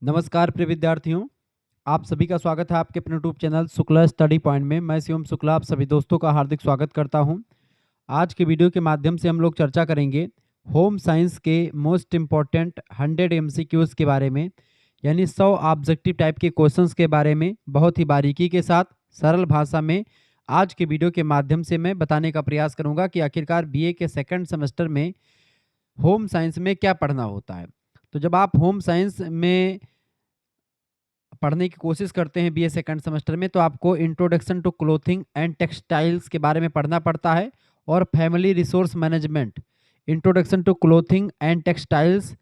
नमस्कार प्रिय विद्यार्थियों, आप सभी का स्वागत है आपके अपने YouTube channel Shukla study point में। मैं शिवम शुक्ला आप सभी दोस्तों का हार्दिक स्वागत करता हूं। आज के वीडियो के माध्यम से हम लोग चर्चा करेंगे होम साइंस के मोस्ट इम्पॉर्टेंट 100 एमसीक्यूज के बारे में, यानी 100 ऑब्जेक्टिव टाइप के क्वेश्चंस के बारे में बहुत ही बारीकी के साथ सरल भाषा में आज के वीडियो के माध्यम से मैं बताने का प्रयास करूंगा कि आखिरकार बीए के सेकंड सेमेस्टर में होम साइंस में क्या पढ़ना होता है। तो जब आप होम साइंस में पढ़ने की कोशिश करते हैं बीए सेकंड सेमेस्टर में, तो आपको introduction to clothing and textiles के बारे में पढ़ना पड़ता है और family resource management, introduction to clothing and textiles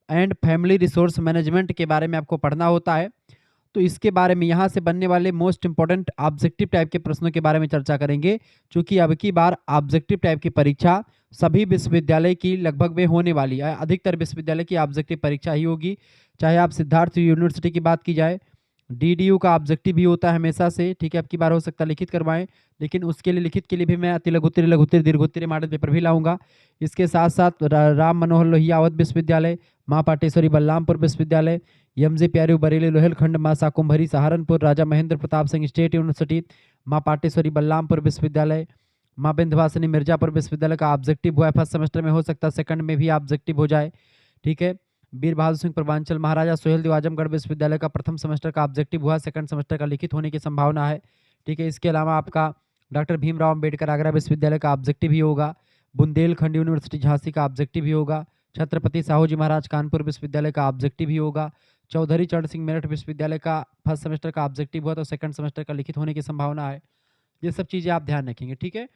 and family resource management के बारे में आपको पढ़ना होता है। तो इसके बारे में यहाँ से बनने वाले मोस्ट इंपॉर्टेंट ऑब्जेक्टिव टाइप के प्रश्नों के बारे में चर्चा करेंगे, क्योंकि अब की बार ऑब्जेक्टिव टाइप की परीक्षा सभी विश्वविद्यालय की लगभग में होने वाली है। अधिकतर विश्वविद्यालय की ऑब्जेक्टिव परीक्षा ही होगी, चाहे आप सिद्धार्थ यूनिवर्सिटी की बात की जाए, डीडीयू का ऑब्जेक्टिव भी होता है हमेशा से, ठीक है। अब की बार हो सकता है लिखित करवाएं, लेकिन उसके लिए लिखित के लिए भी मैं अति लघुत्तरी लघुत्तरी दीर्घोत्तरी मॉडल पेपर भी लाऊंगा। इसके साथ साथ राम मनोहर लोहिया अवध विश्वविद्यालय, माँ पाटेश्वरी बलरामपुर विश्वविद्यालय, एमजे प्यारू बरेली लोहेलखंड, माँ शाकुंभरी सहारनपुर, राजा महेंद्र प्रताप सिंह स्टेट यूनिवर्सिटी, माँ पाटेश्वरी बलरामपुर विश्वविद्यालय, माँ विंध्यवासिनी मिर्जापुर विश्वविद्यालय का ऑब्जेक्टिव हुआ है फर्स्ट सेमेस्टर में, हो सकता है सेकंड में भी ऑब्जेक्टिव हो जाए, ठीक है। वीर बहादुर सिंह पूर्वांचल महाराजा सोहेलदेव आजमगढ़ विश्वविद्यालय का प्रथम सेमेस्टर का ऑब्जेक्टिव हुआ, सेकंड सेमेस्टर का लिखित होने की संभावना है, ठीक है। इसके अलावा आपका डॉक्टर भीमराव अंबेडकर आगरा विश्वविद्यालय का ऑब्जेक्टिव ही होगा, बुंदेलखंड यूनिवर्सिटी झांसी का ऑब्जेक्टिव ही होगा, छत्रपति साहू जी महाराज कानपुर विश्वविद्यालय का ऑब्जेक्टिव ही होगा, चौधरी चरण सिंह मेरठ विश्वविद्यालय का फर्स्ट सेमेस्टर का ऑब्जेक्टिव हुआ तो सेकंड सेमेस्टर का लिखित होने की संभावना है। ये सब चीज़ें आप ध्यान रखेंगे, ठीक है।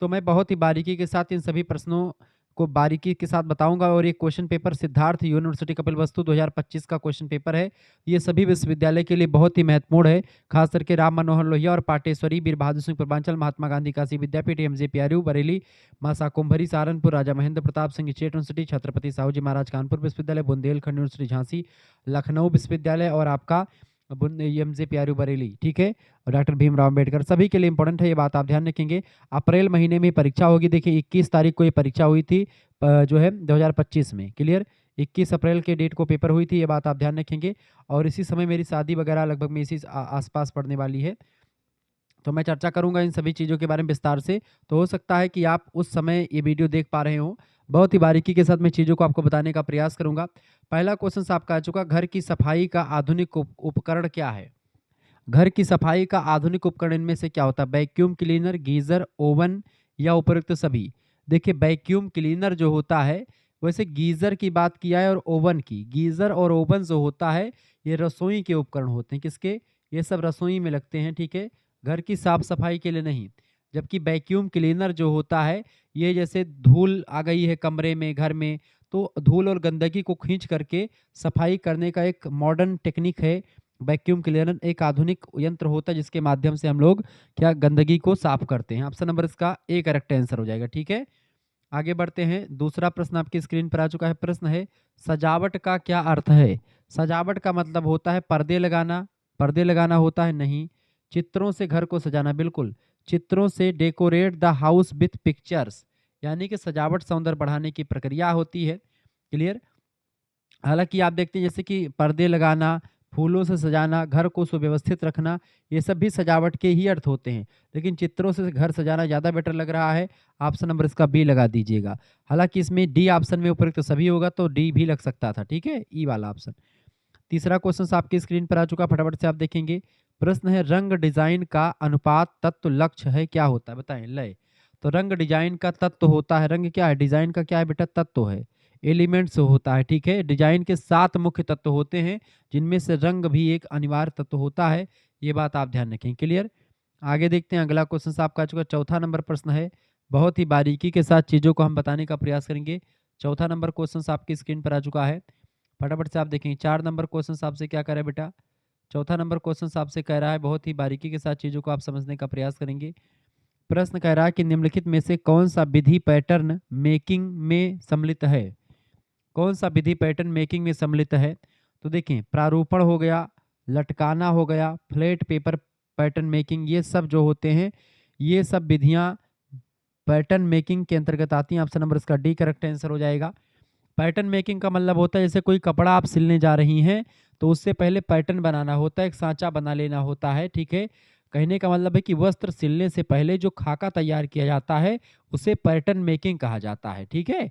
तो मैं बहुत ही बारीकी के साथ इन सभी प्रश्नों को बारीकी के साथ बताऊंगा। और ये question paper Siddharth university Kapilvastu 2025 का क्वेश्चन पेपर है। ये सभी विश्वविद्यालय के लिए बहुत ही महत्वपूर्ण है, खास करके राम मनोहर लोहिया और पाटेश्वरी, वीर बहादुर सिंह पूर्वांचल, महात्मा गांधी काशी विद्यापीठ, एमजे प्यारू बरेली, मां शाकुंभरी सहारनपुर, राजा महेंद्र प्रताप सिंह स्टेट यूनिवर्सिटी, छत्रपति साहू जी महाराज कानपुर विश्वविद्यालय, बुंदेलखंड यूनिवर्सिटी झांसी, लखनऊ विश्वविद्यालय और आपका एमजे प्यारू बरेली, ठीक है, और डॉक्टर भीमराव अंबेडकर, सभी के लिए इंपॉर्टेंट है, ये बात आप ध्यान रखेंगे। अप्रैल महीने में परीक्षा होगी। देखिए 21 तारीख को ये परीक्षा हुई थी जो है 2025 में, क्लियर। 21 अप्रैल के डेट को पेपर हुई थी, ये बात आप ध्यान रखेंगे। और इसी समय मेरी शादी वगैरह लगभग में इसी आसपास पड़ने वाली है, तो मैं चर्चा करूंगा इन सभी चीज़ों के बारे में विस्तार से। तो हो सकता है कि आप उस समय ये वीडियो देख पा रहे हो। बहुत ही बारीकी के साथ मैं चीज़ों को आपको बताने का प्रयास करूंगा। पहला क्वेश्चन आपका आ चुका, घर की सफाई का आधुनिक उपकरण क्या है। घर की सफाई का आधुनिक उपकरण इनमें से क्या होता है। वैक्यूम क्लीनर, गीजर, ओवन या उपयुक्त सभी। देखिए वैक्यूम क्लीनर जो होता है, वैसे गीजर की बात किया है और ओवन की। गीजर और ओवन जो होता है ये रसोई के उपकरण होते हैं। किसके, ये सब रसोई में लगते हैं, ठीक है, घर की साफ सफाई के लिए नहीं। जबकि वैक्यूम क्लीनर जो होता है, ये जैसे धूल आ गई है कमरे में, घर में, तो धूल और गंदगी को खींच करके सफाई करने का एक मॉडर्न टेक्निक है। वैक्यूम क्लीनर एक आधुनिक यंत्र होता है जिसके माध्यम से हम लोग क्या गंदगी को साफ करते हैं। ऑप्शन नंबर इसका ए करेक्ट आंसर हो जाएगा, ठीक है। आगे बढ़ते हैं। दूसरा प्रश्न आपकी स्क्रीन पर आ चुका है। प्रश्न है, सजावट का क्या अर्थ है। सजावट का मतलब होता है पर्दे लगाना। पर्दे लगाना होता है नहीं। चित्रों से घर को सजाना, बिल्कुल। चित्रों से decorate the house with pictures, यानी कि सजावट सौंदर्य बढ़ाने की प्रक्रिया होती है, क्लियर। हालांकि आप देखते हैं जैसे कि पर्दे लगाना, फूलों से सजाना, घर को सुव्यवस्थित रखना, ये सब भी सजावट के ही अर्थ होते हैं, लेकिन चित्रों से घर सजाना ज़्यादा बेटर लग रहा है। ऑप्शन नंबर इसका बी लगा दीजिएगा। हालांकि इसमें डी ऑप्शन में उपयुक्त सभी होगा तो डी भी लग सकता था, ठीक है, ई वाला ऑप्शन। तीसरा क्वेश्चन आपकी स्क्रीन पर आ चुका, फटाफट से आप देखेंगे। प्रश्न है, रंग डिजाइन का अनुपात तत्व लक्ष्य है, क्या होता है, बताएं। लय, तो रंग डिजाइन का तत्व होता है, रंग क्या है, डिजाइन का क्या है बेटा, तत्व है, एलिमेंट्स होता है, ठीक है। डिजाइन के 7 मुख्य तत्व होते हैं, जिनमें से रंग भी एक अनिवार्य तत्व होता है, ये बात आप ध्यान रखें, क्लियर। आगे देखते हैं अगला क्वेश्चन आपका आ चुका, चौथा नंबर प्रश्न है। बहुत ही बारीकी के साथ चीजों को हम बताने का प्रयास करेंगे। चौथा नंबर क्वेश्चन आपकी स्क्रीन पर आ चुका है, फटाफट से आप देखेंगे। 4 नंबर क्वेश्चन आपसे क्या कह रहा है बेटा, चौथा नंबर क्वेश्चन आपसे कह रहा है, बहुत ही बारीकी के साथ चीज़ों को आप समझने का प्रयास करेंगे। प्रश्न कह रहा है कि निम्नलिखित में से कौन सा विधि पैटर्न मेकिंग में सम्मिलित है। कौन सा विधि पैटर्न मेकिंग में सम्मिलित है। तो देखें, प्रारूपण हो गया, लटकाना हो गया, फ्लैट पेपर पैटर्न मेकिंग, ये सब जो होते हैं, ये सब विधियां पैटर्न मेकिंग के अंतर्गत आती हैं। ऑप्शन नंबर इसका डी करेक्ट आंसर हो जाएगा। पैटर्न मेकिंग का मतलब होता है जैसे कोई कपड़ा आप सिलने जा रही हैं तो उससे पहले पैटर्न बनाना होता है, एक सांचा बना लेना होता है, ठीक है। कहने का मतलब है कि वस्त्र सिलने से पहले जो खाका तैयार किया जाता है उसे पैटर्न मेकिंग कहा जाता है, ठीक है।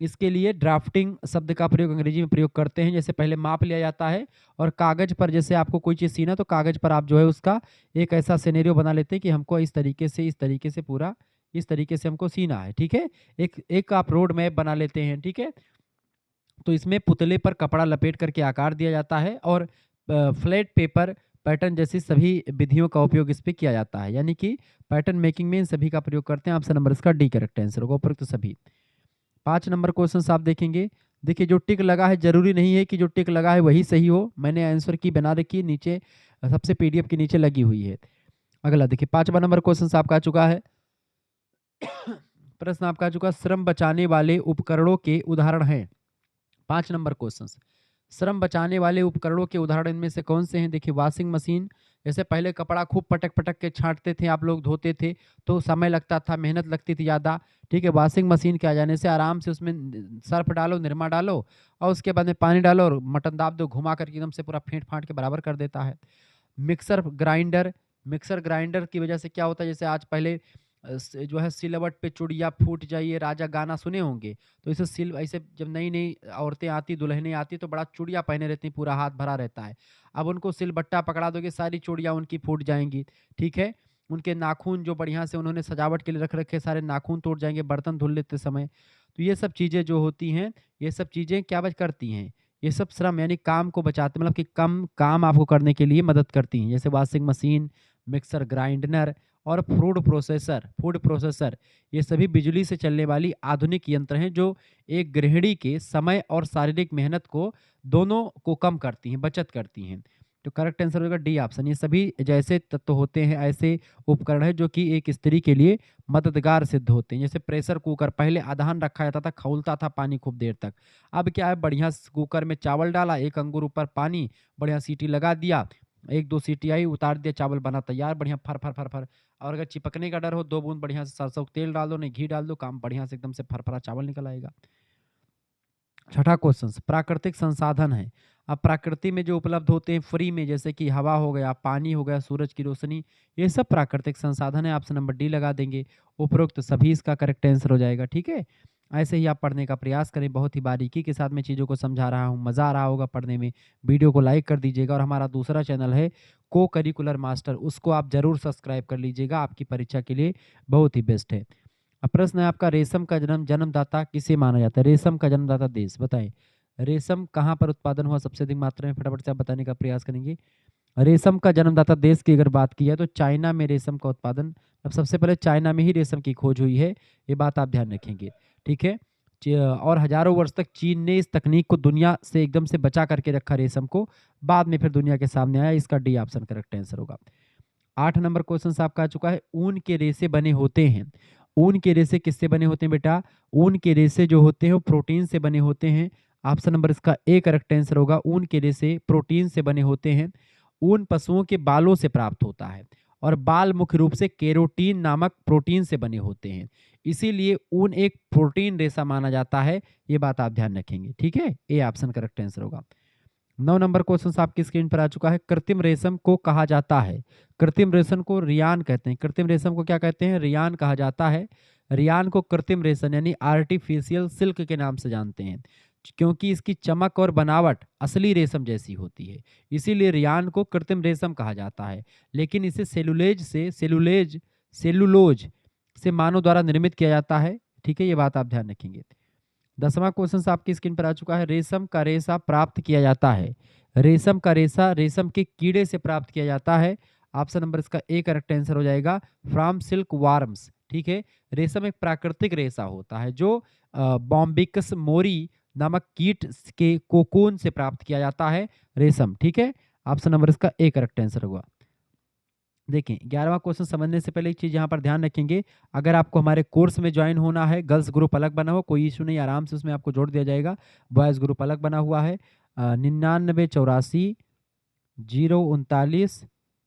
इसके लिए ड्राफ्टिंग शब्द का प्रयोग अंग्रेजी में प्रयोग करते हैं, जैसे पहले माप लिया जाता है और कागज पर जैसे आपको कोई चीज़ सीना तो कागज पर आप जो है उसका एक ऐसा सिनेरियो बना लेते हैं कि हमको इस तरीके से पूरा इस तरीके से हमको सीना है, ठीक है। एक एक आप रोड मैप बना लेते हैं, ठीक है। तो इसमें पुतले पर कपड़ा लपेट करके आकार दिया जाता है और फ्लैट पेपर पैटर्न जैसी सभी विधियों का उपयोग इस पे किया जाता है, यानी कि पैटर्न मेकिंग में इन सभी का प्रयोग करते हैं। ऑप्शन नंबर इसका डी करेक्ट आंसर होगा, उपरोक्त सभी। 5 नंबर क्वेश्चन आप देखेंगे। देखिए जो टिक लगा है जरूरी नहीं है कि जो टिक लगा है वही सही हो, मैंने आंसर की बना रखी है नीचे, सबसे पीडीएफ के नीचे लगी हुई है। अगला देखिए 5वां नंबर क्वेश्चन आपका आ चुका है। प्रश्न आपका आ चुका, श्रम बचाने वाले उपकरणों के उदाहरण हैं। 5 नंबर क्वेश्चन, श्रम बचाने वाले उपकरणों के उदाहरण इनमें से कौन से हैं? देखिए वाशिंग मशीन, जैसे पहले कपड़ा खूब पटक पटक के छांटते थे आप लोग, धोते थे तो समय लगता था, मेहनत लगती थी ज़्यादा, ठीक है। वॉशिंग मशीन के आ जाने से आराम से उसमें सर्फ डालो, निरमा डालो और उसके बाद में पानी डालो और मटन दाब दो, घुमा करके एकदम से पूरा फेंट फाँट के बराबर कर देता है। मिक्सर ग्राइंडर, मिक्सर ग्राइंडर की वजह से क्या होता है, जैसे आज पहले जो है सिलवट पे चूड़िया फूट जाइए राजा गाना सुने होंगे, तो इसे सिल ऐसे जब नई नई औरतें आती, दुल्हनें आती तो बड़ा चूड़िया पहने रहती हैं, पूरा हाथ भरा रहता है। अब उनको सिलबट्टा पकड़ा दोगे सारी चूड़ियाँ उनकी फूट जाएंगी, ठीक है। उनके नाखून जो बढ़िया से उन्होंने सजावट के लिए रख रखे सारे नाखून टूट जाएंगे बर्तन धुल लेते समय। तो ये सब चीज़ें जो होती हैं, ये सब चीज़ें क्या बच करती हैं, ये सब श्रम यानी काम को बचाते, मतलब कि कम काम आपको करने के लिए मदद करती हैं, जैसे वॉशिंग मशीन, मिक्सर ग्राइंडर और फूड प्रोसेसर ये सभी बिजली से चलने वाली आधुनिक यंत्र हैं जो एक गृहिणी के समय और शारीरिक मेहनत को दोनों को कम करती हैं, बचत करती हैं। तो करेक्ट आंसर होगा डी ऑप्शन। ये सभी जैसे तत्व होते हैं ऐसे उपकरण है जो कि एक स्त्री के लिए मददगार सिद्ध होते हैं। जैसे प्रेशर कुकर, पहले अदहन रखा जाता था, खौलता था पानी खूब देर तक। अब क्या है, बढ़िया कुकर में चावल डाला, एक अंगूर ऊपर पानी, बढ़िया सीटी लगा दिया, एक दो सीटी आई, उतार दिया, चावल बना तैयार, बढ़िया फर फर फर फर। और अगर चिपकने का डर हो, 2 बूंद बढ़िया से सरसों का तेल डाल दो, नहीं घी डाल दो, काम बढ़िया से एकदम से फरफरा चावल निकल आएगा। छठा क्वेश्चन, प्राकृतिक संसाधन है। अब प्रकृति में जो उपलब्ध होते हैं फ्री में, जैसे कि हवा हो गया, पानी हो गया, सूरज की रोशनी, ये सब प्राकृतिक संसाधन है। ऑप्शन नंबर डी लगा देंगे, उपरोक्त सभी इसका करेक्ट आंसर हो जाएगा, ठीक है। ऐसे ही आप पढ़ने का प्रयास करें, बहुत ही बारीकी के साथ मैं चीज़ों को समझा रहा हूँ, मज़ा आ रहा होगा पढ़ने में। वीडियो को लाइक कर दीजिएगा और हमारा दूसरा चैनल है को करिकुलर मास्टर, उसको आप जरूर सब्सक्राइब कर लीजिएगा, आपकी परीक्षा के लिए बहुत ही बेस्ट है। अब प्रश्न है आपका, रेशम का जन्मदाता किसे माना जाता है? रेशम का जन्मदाता देश बताएं। रेशम कहाँ पर उत्पादन हुआ सबसे अधिक मात्रा में, फटाफट से आप बताने का प्रयास करेंगे। रेशम का जन्मदाता देश की अगर बात की है तो चाइना में रेशम का उत्पादन, अब सबसे पहले चाइना में ही रेशम की खोज हुई है, ये बात आप ध्यान रखेंगे, ठीक है। और हजारों वर्ष तक चीन ने इस तकनीक को दुनिया से एकदम से बचा करके रखा रेशम को, बाद में फिर दुनिया के सामने आया, इसका डी ऑप्शन करेक्ट आंसर होगा। 8 नंबर क्वेश्चन आपका आ चुका है, ऊन के रेशे बने होते हैं। ऊन के रेशे किससे बने होते हैं बेटा? ऊन के रेशे जो होते हैं वो प्रोटीन से बने होते हैं। ऑप्शन नंबर इसका ए करेक्ट आंसर होगा, ऊन के रेशे प्रोटीन से बने होते हैं। ऊन पशुओं के बालों से प्राप्त होता है और बाल मुख्य रूप से केरोटीन नामक प्रोटीन से बने होते हैं, इसीलिए ऊन एक प्रोटीन रेशा माना जाता है, ये बात आप ध्यान रखेंगे, ठीक है। ए ऑप्शन करेक्ट आंसर होगा। 9 नंबर क्वेश्चन आपकी स्क्रीन पर आ चुका है, कृत्रिम रेशम को कहा जाता है। कृत्रिम रेशम को रियान कहते हैं। कृत्रिम रेशम को क्या कहते हैं? रियान कहा जाता है। रियान को कृत्रिम रेशम यानी आर्टिफिशियल सिल्क के नाम से जानते हैं, क्योंकि इसकी चमक और बनावट असली रेशम जैसी होती है, इसीलिए रियान को कृत्रिम रेशम कहा जाता है। लेकिन इसे सेलुलोज से मानव द्वारा निर्मित किया जाता है, ठीक है, ये बात आप ध्यान रखेंगे। 10वां क्वेश्चन आपकी स्क्रीन पर आ चुका है, रेशम का रेशा प्राप्त किया जाता है। रेशम का रेशा रेशम के कीड़े से प्राप्त किया जाता है। ऑप्शन नंबर इसका ए करेक्ट आंसर हो जाएगा, फ्रॉम सिल्क वार्म्स, ठीक है। रेशम एक प्राकृतिक रेशा होता है जो बॉम्बिकस मोरी नामक कीट के कोकून से प्राप्त किया जाता है रेशम, ठीक है। ऑप्शन नंबर इसका ए करेक्ट आंसर होगा। देखें 11वां क्वेश्चन समझने से पहले एक चीज़ यहाँ पर ध्यान रखेंगे, अगर आपको हमारे कोर्स में ज्वाइन होना है, गर्ल्स ग्रुप अलग बना हो, कोई इशू नहीं, आराम से उसमें आपको जोड़ दिया जाएगा। बॉयज़ ग्रुप अलग बना हुआ है। 9984 039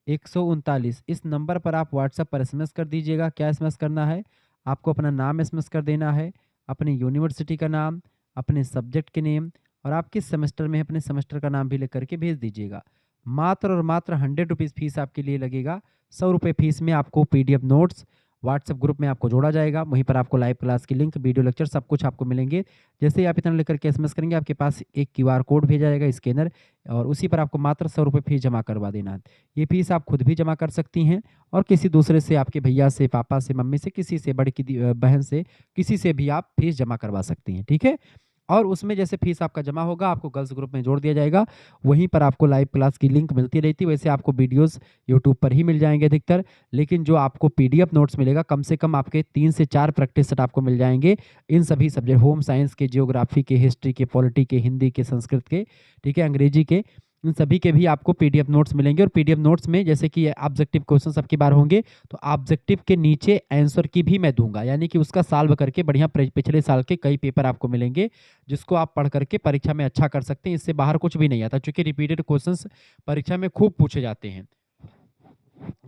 139 इस नंबर पर आप व्हाट्सएप पर एसएमएस कर दीजिएगा। क्या एसएमएस करना है? आपको अपना नाम एसएमएस कर देना है, अपनी यूनिवर्सिटी का नाम, अपने सब्जेक्ट के नेम और आप किस सेमेस्टर में हैं अपने सेमेस्टर का नाम भी लिख करके भेज दीजिएगा। मात्र और मात्र 100 रुपीज़ फीस आपके लिए लगेगा। 100 रुपये फीस में आपको पीडीएफ नोट्स व्हाट्सएप ग्रुप में आपको जोड़ा जाएगा। वहीं पर आपको लाइव क्लास की लिंक, वीडियो लेक्चर सब कुछ आपको मिलेंगे। जैसे ही आप इतना लिख करके एसएमएस करेंगे, आपके पास एक क्यूआर कोड भेजा जाएगा, स्कैनर, और उसी पर आपको मात्र 100 रुपये फीस जमा करवा देना है। ये फीस आप खुद भी जमा कर सकती हैं और किसी दूसरे से, आपके भैया से, पापा से, मम्मी से, किसी से, बड़ी की बहन से, किसी से भी आप फीस जमा करवा सकती हैं, ठीक है। और उसमें जैसे फीस आपका जमा होगा, आपको गर्ल्स ग्रुप में जोड़ दिया जाएगा। वहीं पर आपको लाइव क्लास की लिंक मिलती रहती है। वैसे आपको वीडियोस यूट्यूब पर ही मिल जाएंगे अधिकतर, लेकिन जो आपको पीडीएफ नोट्स मिलेगा, कम से कम आपके 3 से 4 प्रैक्टिस सेट आपको मिल जाएंगे। इन सभी सब्जेक्ट, होम साइंस के, जियोग्राफी के, हिस्ट्री के, पॉलिटी के, हिंदी के, संस्कृत के, ठीक है, अंग्रेजी के, इन सभी के भी आपको पीडीएफ नोट्स मिलेंगे। और पीडीएफ नोट्स में जैसे कि ऑब्जेक्टिव क्वेश्चन सबकी बार होंगे, तो ऑब्जेक्टिव के नीचे आंसर की भी मैं दूंगा, यानी कि उसका सॉल्व करके बढ़िया पिछले साल के कई पेपर आपको मिलेंगे, जिसको आप पढ़ करके परीक्षा में अच्छा कर सकते हैं। इससे बाहर कुछ भी नहीं आता, क्योंकि रिपीटेड क्वेश्चंस परीक्षा में खूब पूछे जाते हैं।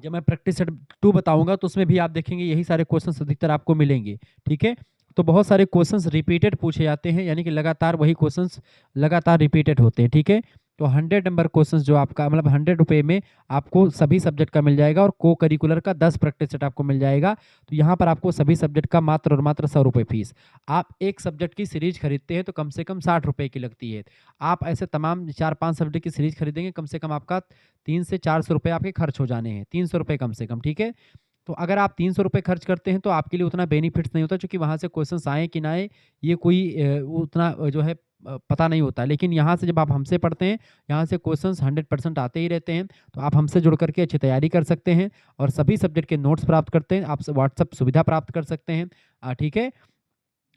जब मैं प्रैक्टिस सेट 2 बताऊंगा तो उसमें भी आप देखेंगे यही सारे क्वेश्चंस अधिकतर आपको मिलेंगे, ठीक है। तो बहुत सारे क्वेश्चंस रिपीटेड पूछे जाते हैं, यानी कि लगातार वही क्वेश्चंस लगातार रिपीटेड होते हैं, ठीक है। तो 100 नंबर क्वेश्चंस जो आपका, मतलब 100 रुपये में आपको सभी सब्जेक्ट का मिल जाएगा और को करिकुलर का 10 प्रैक्टिस सेट आपको मिल जाएगा। तो यहाँ पर आपको सभी सब्जेक्ट का मात्र और मात्र 100 रुपये फीस। आप एक सब्जेक्ट की सीरीज खरीदते हैं तो कम से कम 60 रुपये की लगती है। आप ऐसे तमाम 4-5 सब्जेक्ट की सीरीज खरीदेंगे, कम से कम आपका 300 से 400 रुपये आपके खर्च हो जाने हैं, 300 रुपये कम से कम, ठीक है। तो अगर आप 300 रुपये खर्च करते हैं तो आपके लिए उतना बेनिफिट्स नहीं होता, क्योंकि वहाँ से क्वेश्चंस आए कि ना आए, ये कोई उतना जो है पता नहीं होता। लेकिन यहाँ से जब आप हमसे पढ़ते हैं, यहाँ से क्वेश्चंस 100% आते ही रहते हैं। तो आप हमसे जुड़ करके अच्छी तैयारी कर सकते हैं और सभी सब्जेक्ट के नोट्स प्राप्त करते हैं। आप व्हाट्सएप सुविधा प्राप्त कर सकते हैं, ठीक है।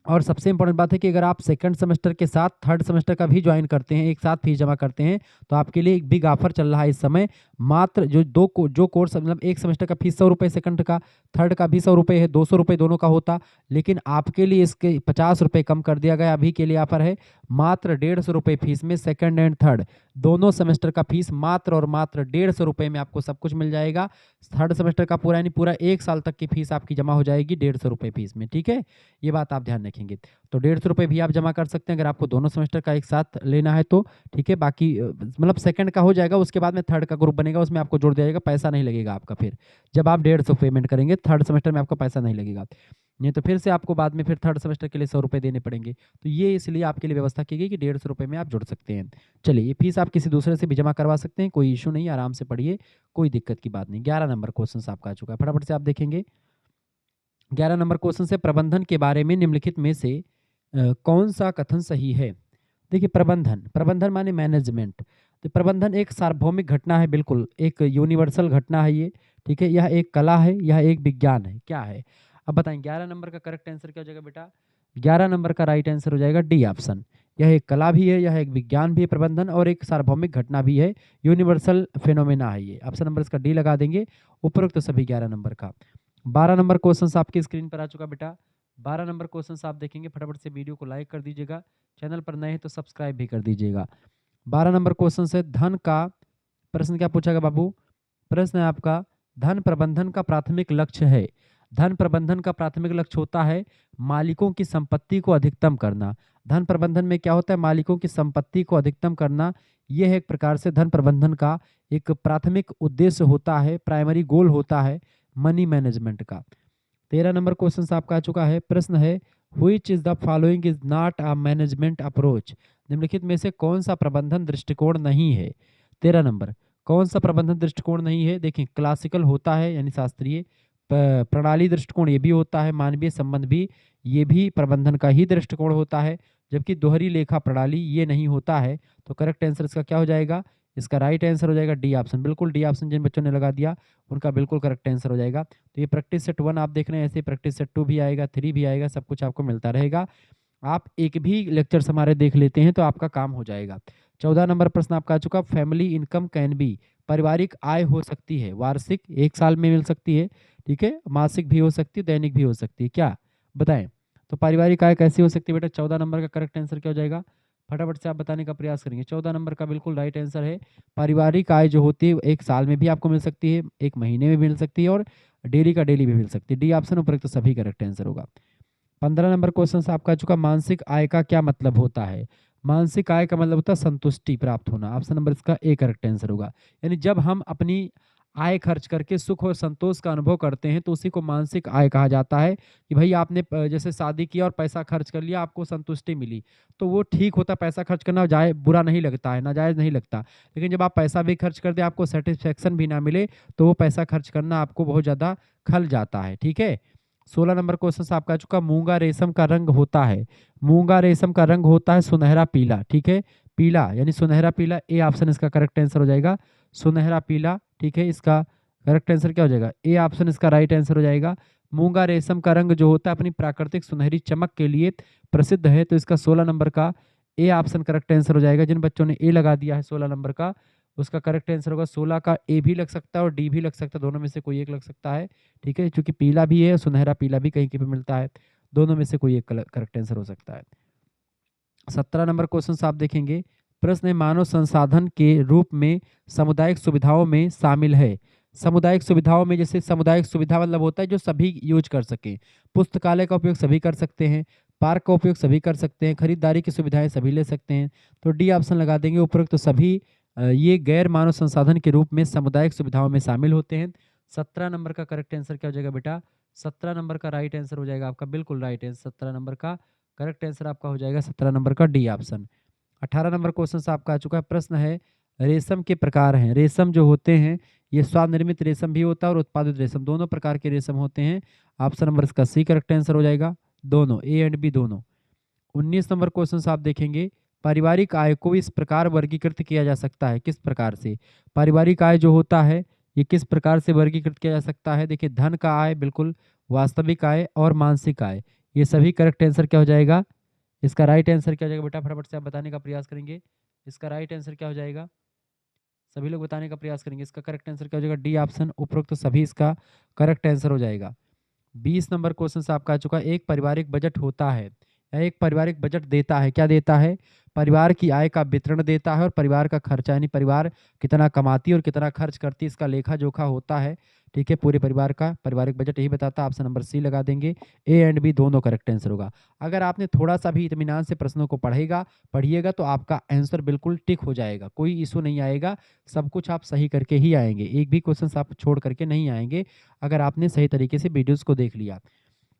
और सबसे इंपॉर्टेंट बात है कि अगर आप सेकंड सेमेस्टर के साथ थर्ड सेमेस्टर का भी ज्वाइन करते हैं, एक साथ फीस जमा करते हैं, तो आपके लिए एक बिग ऑफर चल रहा है इस समय। मात्र जो कोर्स, मतलब एक सेमेस्टर का फीस 100 रुपये, सेकंड का, थर्ड का भी 100 रुपये है, 200 रुपये दोनों का होता। लेकिन आपके लिए इसके 50 रुपये कम कर दिया गया। अभी के लिए ऑफर है मात्र 150 रुपये फीस में सेकंड एंड थर्ड दोनों सेमेस्टर का फीस मात्र और मात्र 150 रुपये में आपको सब कुछ मिल जाएगा। थर्ड सेमेस्टर का पूरा, यानी पूरा 1 साल तक की फीस आपकी जमा हो जाएगी 150 रुपये फीस में, ठीक है। ये बात आप ध्यान रखेंगे। तो 150 रुपये भी आप जमा कर सकते हैं अगर आपको दोनों सेमेस्टर का एक साथ लेना है तो, ठीक है। बाकी मतलब सेकंड का हो जाएगा, उसके बाद में थर्ड का ग्रुप बनेगा, उसमें आपको जोड़ दिया जाएगा, पैसा नहीं लगेगा आपका। फिर जब आप 150 पेमेंट करेंगे थर्ड सेमेस्टर में आपका पैसा नहीं लगेगा, नहीं तो फिर से आपको बाद में फिर थर्ड सेमेस्टर के लिए 100 रुपये देने पड़ेंगे। तो ये इसलिए आपके लिए व्यवस्था की गई कि 150 रुपये में आप जुड़ सकते हैं। चलिए, ये फीस आप किसी दूसरे से भी जमा करवा सकते हैं, कोई इशू नहीं, आराम से पढ़िए, कोई दिक्कत की बात नहीं। 11 नंबर क्वेश्चन आपका आ चुका है, फटाफट से आप देखेंगे। 11 नंबर क्वेश्चन से, प्रबंधन के बारे में निम्नलिखित में से कौन सा कथन सही है। देखिए, प्रबंधन, प्रबंधन माने मैनेजमेंट। तो प्रबंधन एक सार्वभौमिक घटना है, बिल्कुल एक यूनिवर्सल घटना है ये, ठीक है। यह एक कला है, यह एक विज्ञान है, क्या है। अब बताएं 11 नंबर का करेक्ट आंसर क्या हो जाएगा बेटा। 11 नंबर का राइट आंसर हो जाएगा डी ऑप्शन। यह एक कला भी है, यह एक विज्ञान भी है प्रबंधन, और एक सार्वभौमिक घटना भी है, यूनिवर्सल फिनोमेना है ये। ऑप्शन नंबर इसका डी लगा देंगे, उपरोक्त सभी 11 नंबर का। 12 नंबर क्वेश्चन आपकी स्क्रीन पर आ चुका बेटा। 12 नंबर क्वेश्चन आप देखेंगे, फटाफट से वीडियो को लाइक कर दीजिएगा, चैनल पर नए हैं तो सब्सक्राइब भी कर दीजिएगा। 12 नंबर क्वेश्चन से, धन का प्रश्न क्या पूछा गया बाबू। प्रश्न है आपका, धन प्रबंधन का प्राथमिक लक्ष्य है। धन प्रबंधन का प्राथमिक लक्ष्य होता है मालिकों की संपत्ति को अधिकतम करना। धन प्रबंधन में क्या होता है, मालिकों की संपत्ति को अधिकतम करना। यह एक प्रकार से धन प्रबंधन का एक प्राथमिक उद्देश्य होता है, प्राइमरी गोल होता है मनी मैनेजमेंट का। 13 नंबर क्वेश्चन आपका आ चुका है। प्रश्न है, which is the following is not a management approach. निम्नलिखित में से कौन सा प्रबंधन दृष्टिकोण नहीं है। 13 नंबर, कौन सा प्रबंधन दृष्टिकोण नहीं है। देखिए, क्लासिकल होता है यानी शास्त्रीय, प्रणाली दृष्टिकोण ये भी होता है, मानवीय संबंध भी, ये भी प्रबंधन का ही दृष्टिकोण होता है, जबकि दोहरी लेखा प्रणाली ये नहीं होता है। तो करेक्ट आंसर इसका क्या हो जाएगा, इसका राइट आंसर हो जाएगा डी ऑप्शन। बिल्कुल डी ऑप्शन जिन बच्चों ने लगा दिया उनका बिल्कुल करेक्ट आंसर हो जाएगा। तो ये प्रैक्टिस सेट 1 आप देख रहे हैं, ऐसे प्रैक्टिस सेट 2 भी आएगा, 3 भी आएगा, सब कुछ आपको मिलता रहेगा। आप एक भी लेक्चर्स हमारे देख लेते हैं तो आपका काम हो जाएगा। 14 नंबर प्रश्न आपका आ चुका, फैमिली इनकम कैन बी। पारिवारिक आय हो सकती है वार्षिक, 1 साल में मिल सकती है, ठीक है, मासिक भी हो सकती है, दैनिक भी हो सकती है, क्या बताएं। तो पारिवारिक आय कैसी हो सकती है बेटा। 14 नंबर का करेक्ट आंसर क्या हो जाएगा, फटाफट से आप बताने का प्रयास करेंगे। 14 नंबर का बिल्कुल राइट आंसर है, पारिवारिक आय जो होती है 1 साल में भी आपको मिल सकती है, 1 महीने में मिल सकती है, और डेली का डेली भी मिल सकती है। डी ऑप्शन उपरोक्त तो सभी करेक्ट आंसर होगा। 15 नंबर क्वेश्चन से आपका आ चुका मानसिक आय का क्या मतलब होता है। मानसिक आय का मतलब होता है संतुष्टि प्राप्त होना। ऑप्शन नंबर इसका ए करेक्ट आंसर होगा। यानी जब हम अपनी आय खर्च करके सुख और संतोष का अनुभव करते हैं तो उसी को मानसिक आय कहा जाता है। कि भाई आपने जैसे शादी किया और पैसा खर्च कर लिया, आपको संतुष्टि मिली, तो वो ठीक होता है। पैसा खर्च करना जाए बुरा नहीं लगता है, नाजायज़ नहीं लगता। लेकिन जब आप पैसा भी खर्च कर दें, आपको सेटिस्फेक्शन भी ना मिले, तो वो पैसा खर्च करना आपको बहुत ज़्यादा खल जाता है। ठीक है। 16 नंबर क्वेश्चन से आपका आ चुका मूंगा रेशम का रंग होता है। मूंगा रेशम का रंग होता है सुनहरा पीला। ठीक है। पीला यानी सुनहरा पीला, ए ऑप्शन इसका करेक्ट आंसर हो जाएगा। सुनहरा पीला। ठीक है। इसका करेक्ट आंसर क्या हो जाएगा? ए ऑप्शन इसका राइट आंसर हो जाएगा। मूंगा रेशम का रंग जो होता है अपनी प्राकृतिक सुनहरी चमक के लिए प्रसिद्ध है, तो इसका 16 नंबर का ए ऑप्शन करेक्ट आंसर हो जाएगा। जिन बच्चों ने ए लगा दिया है 16 नंबर का, उसका करेक्ट आंसर होगा 16 का ए भी लग सकता है और डी भी लग सकता है, दोनों में से कोई एक लग सकता है। ठीक है। क्योंकि पीला भी है, सुनहरा पीला भी कहीं पे मिलता है, दोनों में से कोई एक करेक्ट आंसर हो सकता है। 17 नंबर क्वेश्चन आप देखेंगे। प्रश्न है मानव संसाधन के रूप में सामुदायिक सुविधाओं में शामिल है। सामुदायिक सुविधाओं में, जैसे सामुदायिक सुविधा मतलब होता है जो सभी यूज कर सके। पुस्तकालय का उपयोग सभी कर सकते हैं, पार्क का उपयोग सभी कर सकते हैं, खरीदारी की सुविधाएं सभी ले सकते हैं। तो डी ऑप्शन लगा देंगे उपरोक्त तो सभी ये गैर मानव संसाधन के रूप में सामुदायिक सुविधाओं में शामिल होते हैं। 17 नंबर का करेक्ट आंसर क्या हो जाएगा बेटा? 17 नंबर का राइट आंसर हो जाएगा आपका, बिल्कुल राइट आंसर। 17 नंबर का करेक्ट आंसर आपका हो जाएगा 17 नंबर का डी ऑप्शन। 18 नंबर क्वेश्चन से आपका आ चुका है। प्रश्न है रेशम के प्रकार हैं। रेशम जो होते हैं ये स्वनिर्मित रेशम भी होता है और उत्पादित रेशम, दोनों प्रकार के रेशम होते हैं। ऑप्शन नंबर इसका सी करेक्ट आंसर हो जाएगा, दोनों ए एंड बी दोनों। 19 नंबर क्वेश्चन से आप देखेंगे पारिवारिक आय को इस प्रकार वर्गीकृत किया जा सकता है। किस प्रकार से पारिवारिक आय जो होता है ये किस प्रकार से वर्गीकृत किया जा सकता है? देखिए धन का आय, बिल्कुल, वास्तविक आय और मानसिक आय, ये सभी करेक्ट आंसर क्या हो जाएगा? इसका राइट आंसर क्या हो जाएगा बेटा? फटाफट से आप बताने का प्रयास करेंगे। इसका राइट आंसर क्या हो जाएगा? सभी लोग बताने का प्रयास करेंगे। इसका करेक्ट आंसर क्या हो जाएगा? डी ऑप्शन, उपरोक्त तो सभी इसका करेक्ट आंसर हो जाएगा। 20 नंबर क्वेश्चन से आपका आ चुका है। एक पारिवारिक बजट होता है या एक पारिवारिक बजट देता है, क्या देता है? परिवार की आय का वितरण देता है और परिवार का खर्चा, यानी परिवार कितना कमाती है और कितना खर्च करती है, इसका लेखा जोखा होता है। ठीक है। पूरे परिवार का पारिवारिक बजट यही बताता है। ऑप्शन नंबर सी लगा देंगे, ए एंड बी दोनों करेक्ट आंसर होगा। अगर आपने थोड़ा सा भी इत्मीनान से प्रश्नों को पढ़िएगा तो आपका आंसर बिल्कुल टिक हो जाएगा, कोई इशू नहीं आएगा। सब कुछ आप सही करके ही आएंगे, एक भी क्वेश्चन आप छोड़ करके नहीं आएंगे अगर आपने सही तरीके से वीडियोस को देख लिया।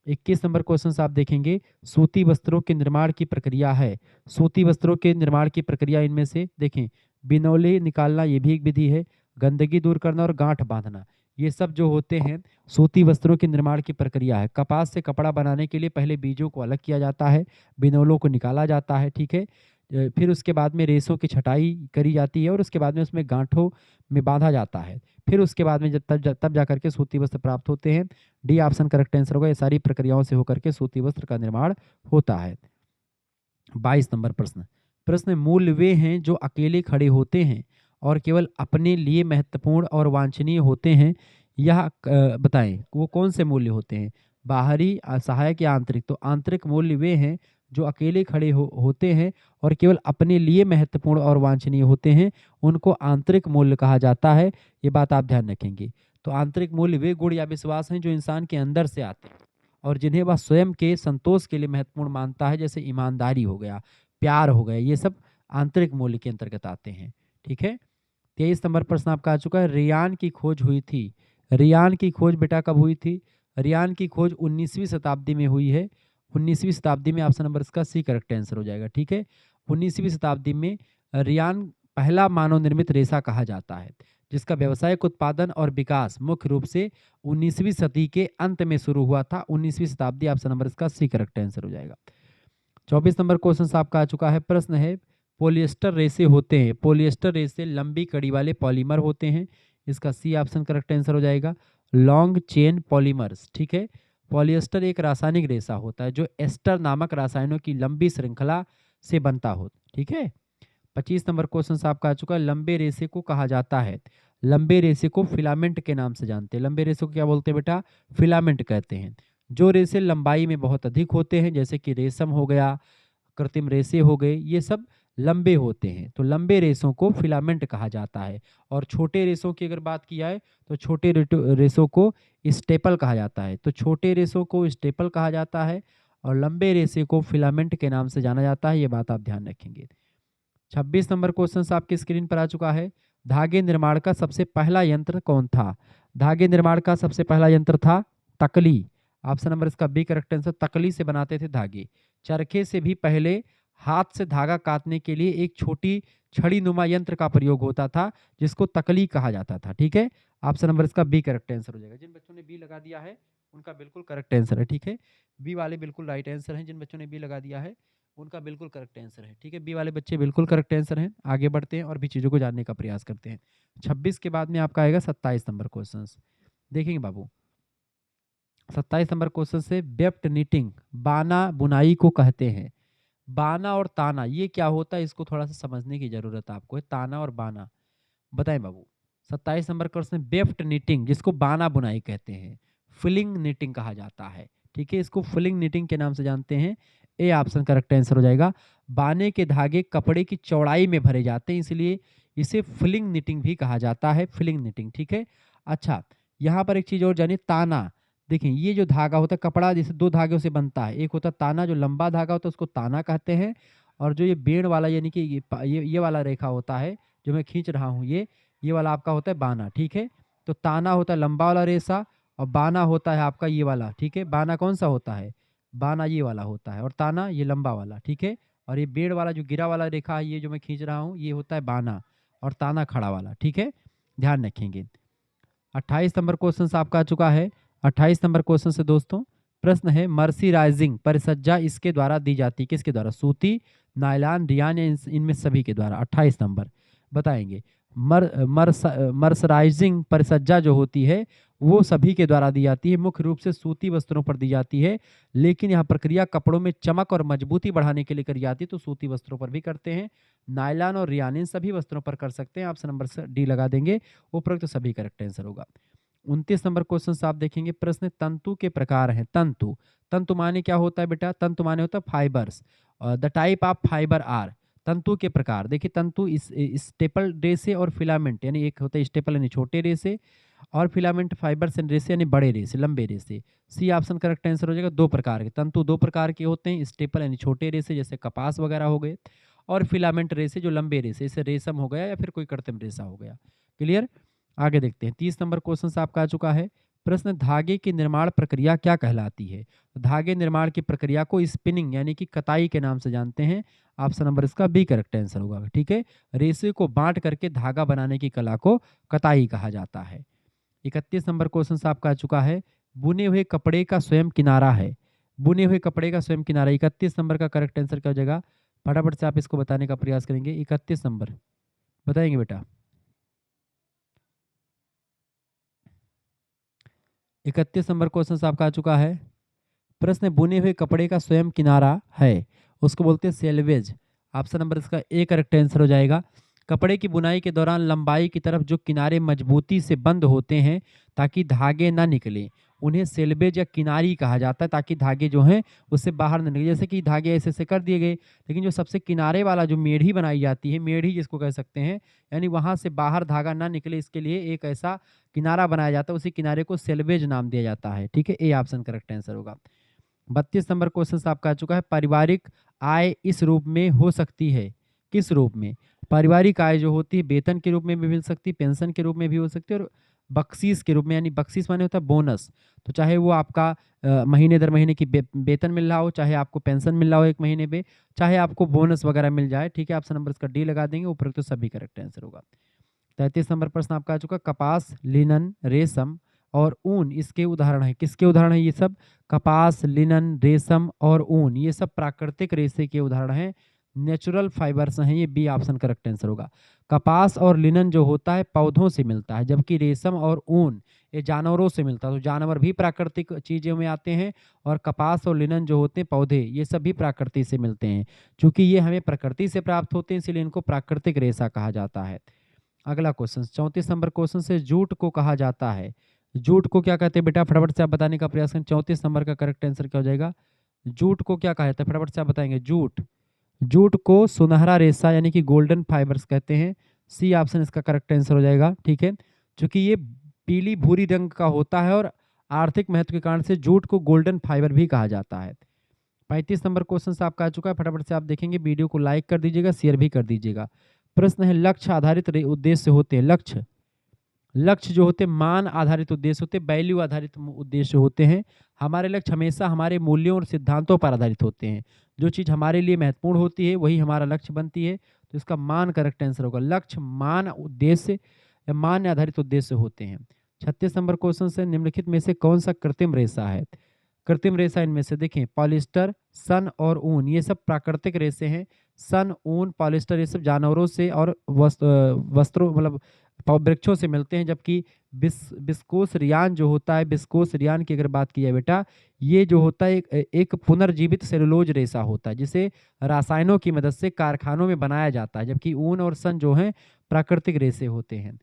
21 नंबर क्वेश्चन आप देखेंगे सूती वस्त्रों के निर्माण की प्रक्रिया है। सूती वस्त्रों के निर्माण की प्रक्रिया इनमें से देखें, बिनौले निकालना ये भी एक विधि है, गंदगी दूर करना और गांठ बांधना, ये सब जो होते हैं सूती वस्त्रों के निर्माण की प्रक्रिया है। कपास से कपड़ा बनाने के लिए पहले बीजों को अलग किया जाता है, बिनौलों को निकाला जाता है। ठीक है। फिर उसके बाद में रेशों की छटाई करी जाती है और उसके बाद में उसमें गांठों में बांधा जाता है। फिर उसके बाद में तब जा करके सूती वस्त्र प्राप्त होते हैं। डी ऑप्शन करेक्ट आंसर होगा। ये सारी प्रक्रियाओं से होकर के सूती वस्त्र का निर्माण होता है। 22 नंबर प्रश्न। प्रश्न मूल्य वे हैं जो अकेले खड़े होते हैं और केवल अपने लिए महत्वपूर्ण और वांछनीय होते हैं। यह बताएं वो कौन से मूल्य होते हैं? बाहरी, सहायक या आंतरिक? तो आंतरिक मूल्य वे हैं जो अकेले खड़े होते हैं और केवल अपने लिए महत्वपूर्ण और वांछनीय होते हैं, उनको आंतरिक मूल्य कहा जाता है। ये बात आप ध्यान रखेंगे। तो आंतरिक मूल्य वे गुण या विश्वास हैं जो इंसान के अंदर से आते हैं और जिन्हें वह स्वयं के संतोष के लिए महत्वपूर्ण मानता है, जैसे ईमानदारी हो गया, प्यार हो गया, ये सब आंतरिक मूल्य के अंतर्गत आते हैं। ठीक है। 23 नंबर प्रश्न आपका आ चुका है। रियान की खोज हुई थी। रियान की खोज बेटा कब हुई थी? रियान की खोज 19वीं शताब्दी में हुई है। 19वीं शताब्दी में ऑप्शन नंबर इसका सी करेक्ट आंसर हो जाएगा। ठीक है। 19वीं शताब्दी में रियान पहला मानव निर्मित रेशा कहा जाता है, जिसका व्यावसायिक उत्पादन और विकास मुख्य रूप से 19वीं सदी के अंत में शुरू हुआ था। 19वीं शताब्दी, ऑप्शन नंबर इसका सी करेक्ट आंसर हो जाएगा। 24 नंबर क्वेश्चन आपका आ चुका है। प्रश्न है पॉलिएस्टर रेशे होते हैं। पॉलिएस्टर रेशे लंबी कड़ी वाले पॉलीमर होते हैं, इसका सी ऑप्शन करेक्ट आंसर हो जाएगा। Long chain polymers. ठीक है। पॉलिएस्टर एक रासायनिक रेशा होता है जो एस्टर नामक रसायनों की लंबी श्रृंखला से बनता हो। ठीक है। 25 नंबर क्वेश्चन आपका आ चुका है। लंबे रेशे को कहा जाता है, लंबे रेशे को फिलामेंट के नाम से जानते हैं। लंबे रेशे को क्या बोलते हैं बेटा? फिलामेंट कहते हैं। जो रेशे लंबाई में बहुत अधिक होते हैं, जैसे कि रेशम हो गया, कृत्रिम रेशे हो गए, ये सब लंबे होते हैं, तो लंबे रेशों को फिलामेंट कहा जाता है। और छोटे रेशों की अगर बात की जाए तो छोटे रेशों को स्टेपल कहा जाता है। तो छोटे रेशों को स्टेपल कहा जाता है और लंबे रेशे को फिलामेंट के नाम से जाना जाता है। ये बात आप ध्यान रखेंगे। 26 नंबर क्वेश्चन आपकी स्क्रीन पर आ चुका है। धागे निर्माण का सबसे पहला यंत्र कौन था? धागे निर्माण का सबसे पहला यंत्र था तकली। ऑप्शन नंबर इसका बी करेक्ट आंसर। तकली से बनाते थे धागे। चरखे से भी पहले हाथ से धागा काटने के लिए एक छोटी छड़ी नुमा यंत्र का प्रयोग होता था, जिसको तकली कहा जाता था। ठीक है, ऑप्शन नंबर इसका बी करेक्ट आंसर हो जाएगा। जिन बच्चों ने बी लगा दिया है उनका बिल्कुल करेक्ट आंसर है। ठीक है, बी वाले बिल्कुल राइट आंसर हैं। जिन बच्चों ने बी लगा दिया है उनका बिल्कुल करेक्ट आंसर है। ठीक है, बी वाले बच्चे बिल्कुल करेक्ट आंसर हैं। आगे बढ़ते हैं और भी चीज़ों को जानने का प्रयास करते हैं। 26 के बाद में आपका आएगा 27 नंबर क्वेश्चन। देखेंगे बाबू, 27 नंबर क्वेश्चन से वेफ्ट नीटिंग बाना बुनाई को कहते हैं। बाना और ताना ये क्या होता है, इसको थोड़ा सा समझने की जरूरत आपको है। ताना और बाना बताएं बाबू। 27 नंबर क्वेश्चन वेफ्ट नीटिंग, जिसको बाना बुनाई कहते हैं, फिलिंग नीटिंग कहा जाता है। ठीक है, इसको फिलिंग नीटिंग के नाम से जानते हैं। ए ऑप्शन करेक्ट आंसर हो जाएगा। बाने के धागे कपड़े की चौड़ाई में भरे जाते हैं, इसलिए इसे फिलिंग नीटिंग भी कहा जाता है। Filling knitting. ठीक है, अच्छा यहाँ पर एक चीज और जानिए, ताना। देखिए ये जो धागा होता है, कपड़ा जैसे दो धागों से बनता है। एक होता है ताना, जो लंबा धागा होता है उसको ताना कहते हैं। और जो ये बेड़ वाला यानी कि ये वाला रेखा होता है जो मैं खींच रहा हूँ, ये वाला आपका होता है बाना। ठीक है, तो ताना होता है लंबा वाला रेशा और बाना होता है आपका ये वाला। ठीक है, बाना कौन सा होता है? बाना ये वाला होता है और ताना ये लंबा वाला। ठीक है, और ये बेड़ वाला जो गिरा वाला रेखा है, ये जो मैं खींच रहा हूँ, ये होता है बाना और ताना खड़ा वाला। ठीक है, ध्यान रखेंगे। 28 नंबर क्वेश्चन आपका आ चुका है। 28 नंबर क्वेश्चन से दोस्तों प्रश्न है, मर्सिराइजिंग परिसज्जा इसके द्वारा दी जाती है। किसके द्वारा? सूती, नायलॉन, रियान या इनमें सभी के द्वारा। 28 नंबर बताएंगे। मर्सराइजिंग परिसज्जा जो होती है वो सभी के द्वारा दी जाती है। मुख्य रूप से सूती वस्त्रों पर डी जाती है, लेकिन यह प्रक्रिया कपड़ों में चमक और मजबूती बढ़ाने के लिए करी जाती है, तो सूती वस्त्रों पर भी करते हैं। नायलॉन और रियान सभी वस्त्रों पर कर सकते हैं। ऑप्शन नंबर डी लगा देंगे, उपरोक्त सभी करेक्ट आंसर होगा। 29 नंबर क्वेश्चन आप देखेंगे। प्रश्न तंतु के प्रकार हैं। तंतु, तंतु माने क्या होता है बेटा? तंतु माने होता है fibres. The type of fibre are. तंतु के प्रकार देखिए, तंतु इस स्टेपल रेशे और फिलामेंट, यानी एक होता है स्टेपल यानी छोटे रेशे और फिलामेंट फाइबर्स एंड रेशे यानी बड़े रेशे, लंबे रेशे। सी ऑप्शन करेक्ट आंसर हो जाएगा। दो प्रकार के तंतु, दो प्रकार के होते हैं। स्टेपल यानी छोटे रेशे जैसे कपास वगैरह हो गए, और फिलामेंट रेशे जो लंबे रेशे, जैसे रेशम हो गया या फिर कोई कृत्रिम रेशा हो गया। क्लियर? आगे देखते हैं। 30 नंबर क्वेश्चन आपका आ चुका है। प्रश्न, धागे की निर्माण प्रक्रिया क्या कहलाती है? धागे निर्माण की प्रक्रिया को स्पिनिंग यानी कि कताई के नाम से जानते हैं। ऑप्शन नंबर इसका बी करेक्ट आंसर होगा। ठीक है, रेशे को बांट करके धागा बनाने की कला को कताई कहा जाता है। 31 नंबर क्वेश्चन आपका आ चुका है। बुने हुए कपड़े का स्वयं किनारा है। बुने हुए कपड़े का स्वयं किनारा, 31 नंबर का करेक्ट आंसर क्या हो जाएगा? फटाफट से आप इसको बताने का प्रयास करेंगे। 31 नंबर बताएंगे बेटा। 31 नंबर क्वेश्चन आपका आ चुका है। प्रश्न, बुने हुए कपड़े का स्वयं किनारा है, उसको बोलते हैं सेल्वेज। ऑप्शन नंबर इसका ए करेक्ट आंसर हो जाएगा। कपड़े की बुनाई के दौरान लंबाई की तरफ जो किनारे मजबूती से बंद होते हैं ताकि धागे ना निकले, उन्हें सेल्वेज या किनारी कहा जाता है, ताकि धागे जो हैं उससे बाहर न निकले। जैसे कि धागे ऐसे ऐसे कर दिए गए, लेकिन जो सबसे किनारे वाला जो मेढ़ी बनाई जाती है, मेढ़ी जिसको कह सकते हैं, यानी वहां से बाहर धागा ना निकले, इसके लिए एक ऐसा किनारा बनाया जाता है, उसी किनारे को सेल्वेज नाम दिया जाता है। ठीक है, ए ऑप्शन करेक्ट आंसर होगा। 32 नंबर क्वेश्चन आपका आ चुका है। पारिवारिक आय इस रूप में हो सकती है, किस रूप में? पारिवारिक आय जो होती है वेतन के रूप में भी मिल सकती है, पेंशन के रूप में भी हो सकती है, और बख्शीश के रूप में, यानी बख्शीश माने होता है बोनस। तो चाहे वो आपका महीने दर महीने की वेतन मिल रहा हो, चाहे आपको पेंशन मिल रहा हो एक महीने पे, चाहे आपको बोनस वगैरह मिल जाए। ठीक है, ऑप्शन नंबर इसका डी लगा देंगे, ऊपर तो सभी करेक्ट आंसर होगा। 33 नंबर प्रश्न आपका आ चुका। कपास, लिनन, रेशम और ऊन इसके उदाहरण है। किसके उदाहरण है ये सब? कपास, लिनन, रेशम और ऊन, ये सब प्राकृतिक रेशे के उदाहरण हैं, नेचुरल फाइबर्स हैं। ये बी ऑप्शन करेक्ट आंसर होगा। कपास और लिनन जो होता है पौधों से मिलता है, जबकि रेशम और ऊन ये जानवरों से मिलता है। तो जानवर भी प्राकृतिक चीज़ों में आते हैं, और कपास और लिनन जो होते हैं पौधे, ये सब भी प्रकृति से मिलते हैं। चूंकि ये हमें प्रकृति से प्राप्त होते हैं, इसलिए इनको प्राकृतिक रेशा कहा जाता है। अगला क्वेश्चन 34 नंबर क्वेश्चन से, जूट को कहा जाता है। जूट को क्या कहते हैं बेटा? फटाफट से आप बताने का प्रयास करें। 34 नंबर का करेक्ट आंसर क्या हो जाएगा? जूट को क्या कहा जाता है? फटाफट से आप बताएंगे। जूट, जूट को सुनहरा रेशा यानी कि गोल्डन फाइबर्स कहते हैं। सी ऑप्शन इसका करेक्ट आंसर हो जाएगा। ठीक है, क्योंकि ये पीली भूरी रंग का होता है, और आर्थिक महत्व के कारण से जूट को गोल्डन फाइबर भी कहा जाता है। 35 नंबर क्वेश्चन से आपका आ चुका है, फटाफट से आप देखेंगे, वीडियो को लाइक कर दीजिएगा, शेयर भी कर दीजिएगा। प्रश्न है, लक्ष्य आधारित उद्देश्य होते हैं। लक्ष्य लक्ष्य जो होते हैं मान आधारित उद्देश्य होते हैं, वैल्यू आधारित उद्देश्य होते हैं। हमारे लक्ष्य हमेशा हमारे मूल्यों और सिद्धांतों पर आधारित होते हैं। जो चीज़ हमारे लिए महत्वपूर्ण होती है वही हमारा लक्ष्य बनती है। तो इसका मान करेक्ट आंसर होगा। लक्ष्य मान उद्देश्य या मान आधारित उद्देश्य होते हैं। 36 नंबर क्वेश्चन से, निम्नलिखित में से कौन सा कृत्रिम रेशा है। कृत्रिम रेशा इनमें से देखें, पॉलिस्टर, सन और ऊन, ये सब प्राकृतिक रेशे हैं। सन, ऊन, पॉलिस्टर, ये सब जानवरों से और वस्त्रों मतलब वृक्षों से मिलते हैं। जबकि विस्कोस रियान जो होता है, विस्कोस रियान की अगर बात की जाए बेटा, ये जो होता है एक पुनर्जीवित सेलुलोज रेशा होता है, जिसे रसायनों की मदद से कारखानों में बनाया जाता है। जबकि ऊन और सन जो हैं प्राकृतिक रेशे होते हैं।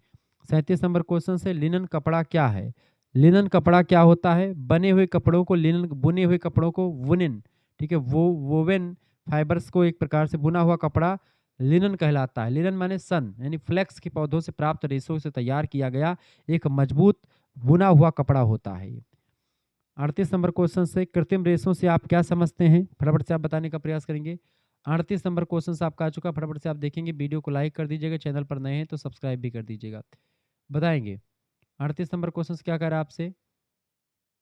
37 नंबर क्वेश्चन से, लिनन कपड़ा क्या है। लिनन कपड़ा क्या होता है। बने हुए कपड़ों को लिनन, बुने हुए कपड़ों को वुनिन, ठीक है, वो वोवेन फाइबर्स को एक प्रकार से बुना हुआ कपड़ा लिनन कहलाता है। लिनन माने सन, यानी फ्लेक्स के पौधों से प्राप्त रेशों से तैयार किया गया एक मजबूत बुना हुआ कपड़ा होता है। 38 नंबर क्वेश्चन से, कृत्रिम रेशों से आप क्या समझते हैं, फटाफट से आप बताने का प्रयास करेंगे। 38 नंबर क्वेश्चन से आपका आ चुका, फटाफट से आप देखेंगे, वीडियो को लाइक कर दीजिएगा, चैनल पर नए हैं तो सब्सक्राइब भी कर दीजिएगा। बताएंगे 38 नंबर क्वेश्चन क्या कह रहा है आपसे।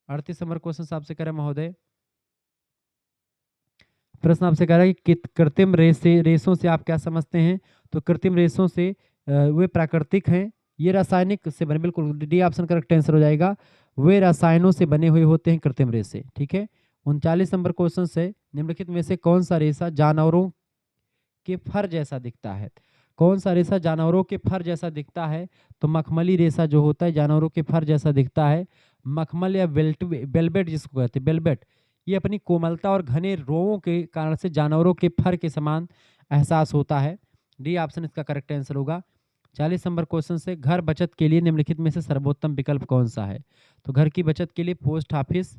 38 नंबर क्वेश्चन आपसे कह रहा है महोदय, प्रश्न आपसे कह रहा है कि कृत्रिम रेशों से आप क्या समझते हैं। तो कृत्रिम रेशों से वे प्राकृतिक हैं, ये रासायनिक से बने, बिल्कुल डी ऑप्शन करेक्ट आंसर हो जाएगा। वे रसायनों से बने हुए होते हैं कृत्रिम रेशे, ठीक है। 39 नंबर क्वेश्चन से, निम्नलिखित में से कौन सा रेशा जानवरों के फर जैसा दिखता है। कौन सा रेशा जानवरों के फर जैसा दिखता है। तो मखमली रेशा जो होता है जानवरों के फर जैसा दिखता है। मखमल या वेलवेट जिसको कहते हैं, वेलवेट, ये अपनी कोमलता और घने रोमों के कारण से जानवरों के फर के समान एहसास होता है। डी ऑप्शन इसका करेक्ट आंसर होगा। 40 नंबर क्वेश्चन से, घर बचत के लिए निम्नलिखित में से सर्वोत्तम विकल्प कौन सा है। तो घर की बचत के लिए पोस्ट ऑफिस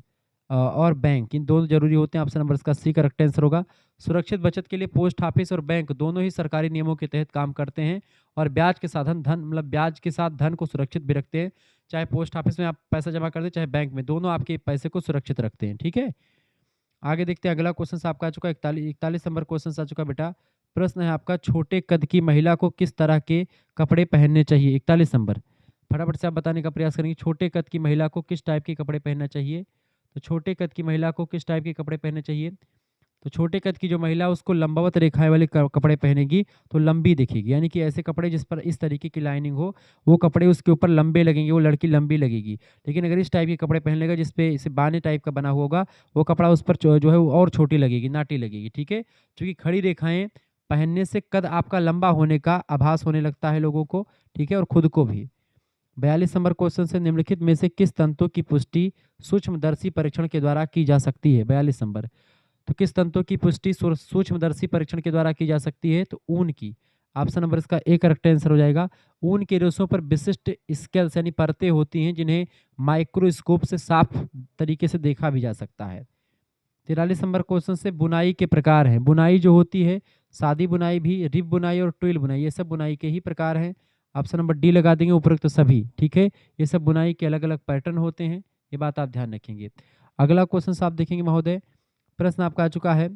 और बैंक, इन दोनों जरूरी होते हैं। ऑप्शन नंबर इसका सी करेक्ट आंसर होगा। सुरक्षित बचत के लिए पोस्ट ऑफिस और बैंक दोनों ही सरकारी नियमों के तहत काम करते हैं और ब्याज के साधन धन मतलब ब्याज के साथ धन को सुरक्षित भी रखते हैं। चाहे पोस्ट ऑफिस में आप पैसा जमा कर दें, चाहे बैंक में, दोनों आपके पैसे को सुरक्षित रखते हैं, ठीक है। आगे देखते हैं, अगला क्वेश्चन आपका आ चुका है 41 नंबर क्वेश्चन आ चुका बेटा। प्रश्न है आपका, छोटे कद की महिला को किस तरह के कपड़े पहनने चाहिए। 41 नंबर, फटाफट से आप बताने का प्रयास करेंगे। छोटे कद की महिला को किस टाइप के कपड़े पहनना चाहिए। तो छोटे कद की महिला को किस टाइप के कपड़े पहनने चाहिए। तो छोटे कद की जो महिला उसको लंबवत रेखाएं वाले कपड़े पहनेगी तो लंबी दिखेगी, यानी कि ऐसे कपड़े जिस पर इस तरीके की लाइनिंग हो, वो कपड़े उसके ऊपर लंबे लगेंगे, वो लड़की लंबी लगेगी। लेकिन अगर इस टाइप के कपड़े पहन लेगा जिसपे इसे बाने टाइप का बना हुआ होगा, वो कपड़ा उस पर जो है वो और छोटी लगेगी, नाटी लगेगी, ठीक है। क्योंकि खड़ी रेखाएं पहनने से कद आपका लंबा होने का आभास होने लगता है लोगों को, ठीक है, और खुद को भी। 42 नंबर क्वेश्चन से, निम्नलिखित में से किस तंतु की पुष्टि सूक्ष्मदर्शी परीक्षण के द्वारा की जा सकती है। 42 नंबर, तो किस तंतु की पुष्टि सूक्ष्मदर्शी परीक्षण के द्वारा की जा सकती है। तो ऊन की। ऑप्शन नंबर इसका ए करेक्ट आंसर हो जाएगा। ऊन के रेशों पर विशिष्ट स्केल्स यानी परतें होती हैं जिन्हें माइक्रोस्कोप से साफ तरीके से देखा भी जा सकता है। 43 नंबर क्वेश्चन से, बुनाई के प्रकार हैं। बुनाई जो होती है, सादी बुनाई भी, रिब बुनाई और ट्विल बुनाई, ये सब बुनाई के ही प्रकार हैं। ऑप्शन नंबर डी लगा देंगे, उपरोक्त तो सभी, ठीक है। ये सब बुनाई के अलग अलग पैटर्न होते हैं, ये बात आप ध्यान रखेंगे। अगला क्वेश्चन आप देखेंगे महोदय, प्रश्न आपका आ चुका है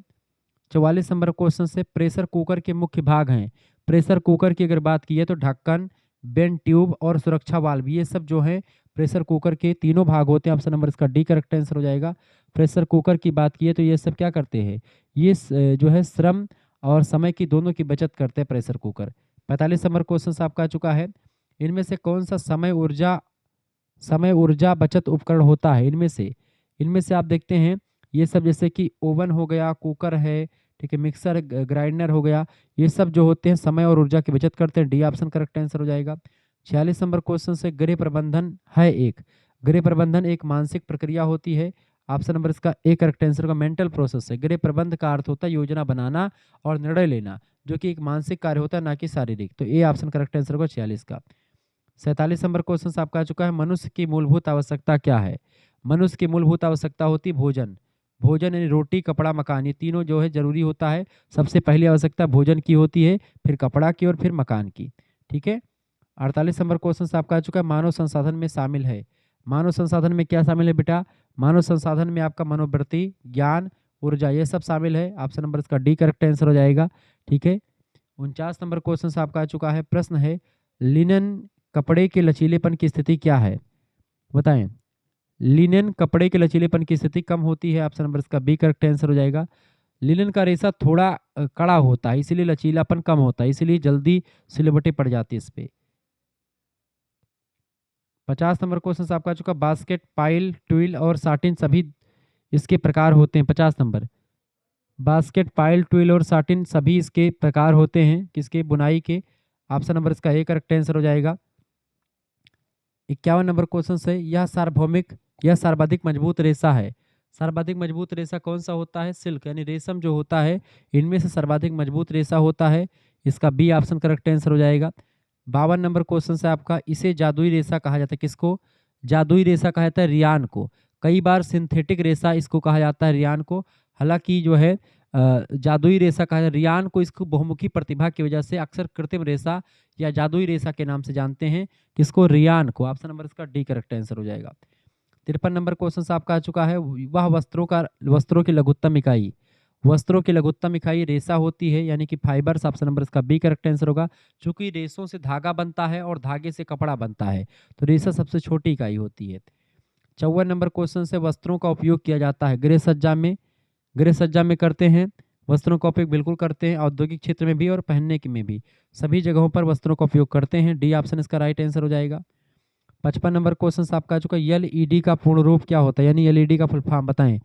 44 नंबर क्वेश्चन से, प्रेशर कुकर के मुख्य भाग हैं। प्रेशर कुकर की अगर बात की है तो ढक्कन, बेंड ट्यूब और सुरक्षा वाल्व, ये सब जो है प्रेशर कुकर के तीनों भाग होते हैं। ऑप्शन नंबर इसका डी करेक्ट आंसर हो जाएगा। प्रेशर कुकर की बात की है तो ये सब क्या करते हैं, ये जो है श्रम और समय की दोनों की बचत करते हैं प्रेशर कुकर। 45 नंबर क्वेश्चन आपका आ चुका है, इनमें से कौन सा समय ऊर्जा बचत उपकरण होता है। इनमें से आप देखते हैं, ये सब जैसे कि ओवन हो गया, कुकर है, ठीक है, मिक्सर ग्राइंडर हो गया, ये सब जो होते हैं समय और ऊर्जा की बचत करते हैं। डी ऑप्शन करेक्ट आंसर हो जाएगा। 46 नंबर क्वेश्चन से, गृह प्रबंधन है एक। गृह प्रबंधन एक मानसिक प्रक्रिया होती है। ऑप्शन नंबर इसका ए करेक्ट आंसर का मेंटल प्रोसेस है। गृह प्रबंध का अर्थ होता है योजना बनाना और निर्णय लेना, जो कि एक मानसिक कार्य होता है, ना कि शारीरिक। तो ए ऑप्शन करेक्ट आंसर होगा 46 का। 47 नंबर क्वेश्चन आपका आ चुका है, मनुष्य की मूलभूत आवश्यकता क्या है। मनुष्य की मूलभूत आवश्यकता होती है भोजन। भोजन यानी रोटी, कपड़ा, मकान, ये तीनों जो है जरूरी होता है। सबसे पहली आवश्यकता भोजन की होती है, फिर कपड़ा की और फिर मकान की, ठीक है। 48 नंबर क्वेश्चन आपका आ चुका है, मानव संसाधन में शामिल है। मानव संसाधन में क्या शामिल है बेटा। मानव संसाधन में आपका मनोवृत्ति, ज्ञान, ऊर्जा, ये सब शामिल है। ऑप्शन नंबर इसका डी करेक्ट आंसर हो जाएगा। ठीक है, 49 नंबर क्वेश्चन से आपका आ चुका है। प्रश्न है, लिनन कपड़े के लचीलेपन की स्थिति क्या है? बताएं। लिनन कपड़े के लचीलेपन की स्थिति कम होती है। ऑप्शन नंबर इसका बी करेक्ट आंसर हो जाएगा। लिनन का रेशा थोड़ा कड़ा होता है, इसीलिए लचीलापन कम होता है, इसीलिए जल्दी सिलवटें पड़ जाती है इस पे। 50 नंबर क्वेश्चन से आपका आ चुका, बास्केट, पाइल, ट्विल और साटिन सभी इसके प्रकार होते हैं। 50 नंबर, बास्केट, पाइल, ट्विल और साटिन सभी इसके प्रकार होते हैं, किसके? बुनाई के। ऑप्शन नंबर इसका ए करेक्ट आंसर हो जाएगा। 51 नंबर क्वेश्चन से, यह सर्वाधिक मजबूत रेशा है। सर्वाधिक मजबूत रेशा कौन सा होता है? सिल्क यानी रेशम जो होता है, इनमें से सर्वाधिक मजबूत रेशा होता है। इसका बी ऑप्शन करेक्ट आंसर हो जाएगा। 52 नंबर क्वेश्चन से आपका, इसे जादुई रेशा कहा जाता है। किसको जादुई रेशा कहा जाता है? रियान को। कई बार सिंथेटिक रेशा इसको कहा जाता है, रियान को। हालांकि जो है जादुई रेशा कहा जाता है रियान को, इसको बहुमुखी प्रतिभा की वजह से अक्सर कृत्रिम रेशा या जादुई रेशा के नाम से जानते हैं। किसको? रियान को। ऑप्शन नंबर इसका डी करेक्ट आंसर हो जाएगा। 53 नंबर क्वेश्चन से आपका आ चुका है, वह वस्त्रों की लघुत्तम इकाई, वस्त्रों की लघुत्तम इकाई रेशा होती है, यानी कि फाइबर्स। ऑप्शन नंबर इसका बी करेक्ट आंसर होगा। चूंकि रेशों से धागा बनता है और धागे से कपड़ा बनता है, तो रेशा सबसे छोटी इकाई होती है। 54 नंबर क्वेश्चन से, वस्त्रों का उपयोग किया जाता है गृह सज्जा में, गृह सज्जा में करते हैं वस्त्रों का उपयोग, बिल्कुल करते हैं। औद्योगिक क्षेत्र में भी और पहनने के में भी, सभी जगहों पर वस्त्रों का उपयोग करते हैं। डी ऑप्शन इसका राइट आंसर हो जाएगा। 55 नंबर क्वेश्चन आपका आ चुका है, एलईडी का पूर्ण रूप क्या होता है, यानी एलईडी का फुल फॉर्म बताएं।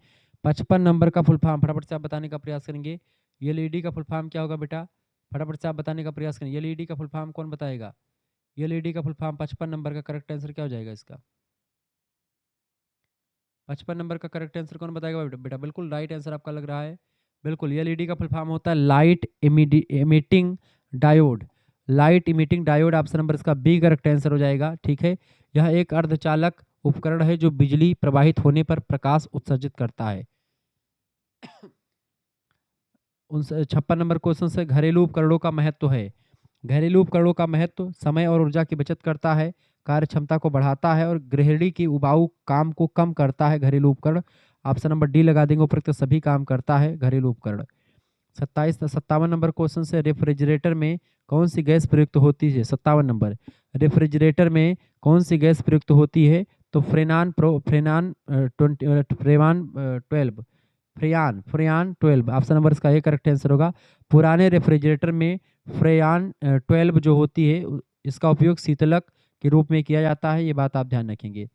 55 नंबर का फुल फॉर्म फटाफट से आप बताने का प्रयास करेंगे। एलईडी का फुल फॉर्म क्या होगा बेटा? फटाफट से आप बताने का प्रयास करेंगे। एलईडी का फुल फॉर्म कौन बताएगा? एलईडी का फुल फॉर्म 55 नंबर का करेक्ट आंसर क्या हो जाएगा इसका? 55 नंबर का करेक्ट आंसर कौन बताएगा बेटा? बिल्कुल राइट आंसर आपका लग रहा है। बिल्कुल, एलईडी का फुल फॉर्म होता है light emitting diode. Light emitting diode, option number इसका बी करेक्ट आंसर हो जाएगा। ठीक है, यह एक अर्धचालक उपकरण है जो बिजली प्रवाहित होने पर प्रकाश उत्सर्जित करता है। 56 नंबर क्वेश्चन से, घरेलू उपकरणों का महत्व है। घरेलू उपकरणों का महत्व, समय और ऊर्जा की बचत करता है, कार्य क्षमता को बढ़ाता है और गृहिणी की उबाऊ काम को कम करता है घरेलू उपकरण। ऑप्शन नंबर डी लगा देंगे, उपरोक्त सभी काम करता है घरेलू उपकरण। 57 नंबर क्वेश्चन से, रेफ्रिजरेटर में कौन सी गैस प्रयुक्त होती है? 57 नंबर, रेफ्रिजरेटर में कौन सी गैस प्रयुक्त होती है? तो फ्रेनान 12, फ्रेयान 12। ऑप्शन नंबर इसका ए करेक्ट आंसर होगा। पुराने रेफ्रिजरेटर में फ्रेयान 12 जो होती है, इसका उपयोग शीतलक के रूप में किया जाता है, ये बात आप ध्यान रखेंगे।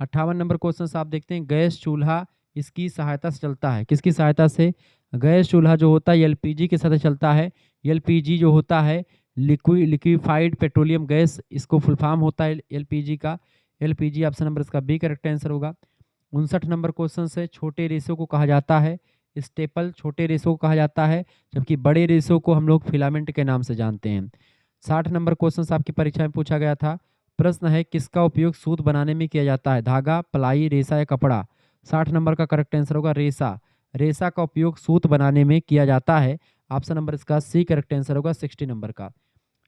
58 नंबर क्वेश्चन से आप देखते हैं, गैस चूल्हा इसकी सहायता से चलता है। किसकी सहायता से? गैस चूल्हा जो होता है एलपीजी के साथ चलता है। एलपीजी जो होता है लिक्विफाइड पेट्रोलियम गैस, इसको फुल फॉर्म होता है एलपीजी का। एलपीजी, ऑप्शन नंबर इसका बी करेक्ट आंसर होगा। 59 नंबर क्वेश्चन से, छोटे रेशों को कहा जाता है स्टेपल, छोटे रेशों को कहा जाता है, जबकि बड़े रेशों को हम लोग फिलामेंट के नाम से जानते हैं। 60 नंबर क्वेश्चन आपकी परीक्षा में पूछा गया था। प्रश्न है, किसका उपयोग सूत बनाने में किया जाता है? धागा, पलाई, रेशा या कपड़ा? 60 नंबर का करेक्ट आंसर होगा रेशा। रेशा का उपयोग सूत बनाने में किया जाता है। ऑप्शन नंबर इसका सी करेक्ट आंसर होगा 60 नंबर का।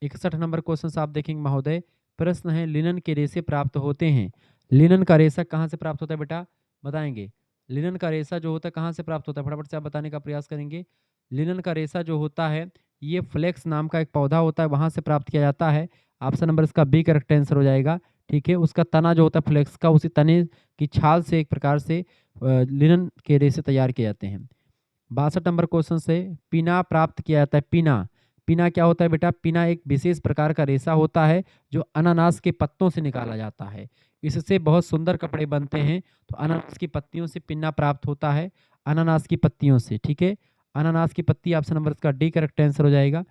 61 नंबर क्वेश्चन आप देखेंगे महोदय। प्रश्न है, लिनन के रेशे प्राप्त होते हैं। लिनन का रेशा कहाँ से प्राप्त होता है बेटा? बताएंगे। लिनन का रेशा जो होता है कहाँ से प्राप्त होता है? फटाफट से आप बताने का प्रयास करेंगे। लिनन का रेशा जो होता है, ये फ्लेक्स नाम का एक पौधा होता है, वहां से प्राप्त किया जाता है। ऑप्शन नंबर इसका बी करेक्ट आंसर हो जाएगा। ठीक है, उसका तना जो होता है फ्लेक्स का, उसी तने की छाल से एक प्रकार से लिनन के रेशे तैयार किए जाते हैं। 62 नंबर क्वेश्चन से, पिना प्राप्त किया जाता है। पिना, पिना क्या होता है बेटा? पिना एक विशेष प्रकार का रेशा होता है जो अनानास के पत्तों से निकाला जाता है। इससे बहुत सुंदर कपड़े बनते हैं। तो अनानास की पत्तियों से पिन्ना प्राप्त होता है, अनानास की पत्तियों से। ठीक है, अनानास की पत्ती, ऑप्शन नंबर इसका डी करेक्ट आंसर हो जाएगा।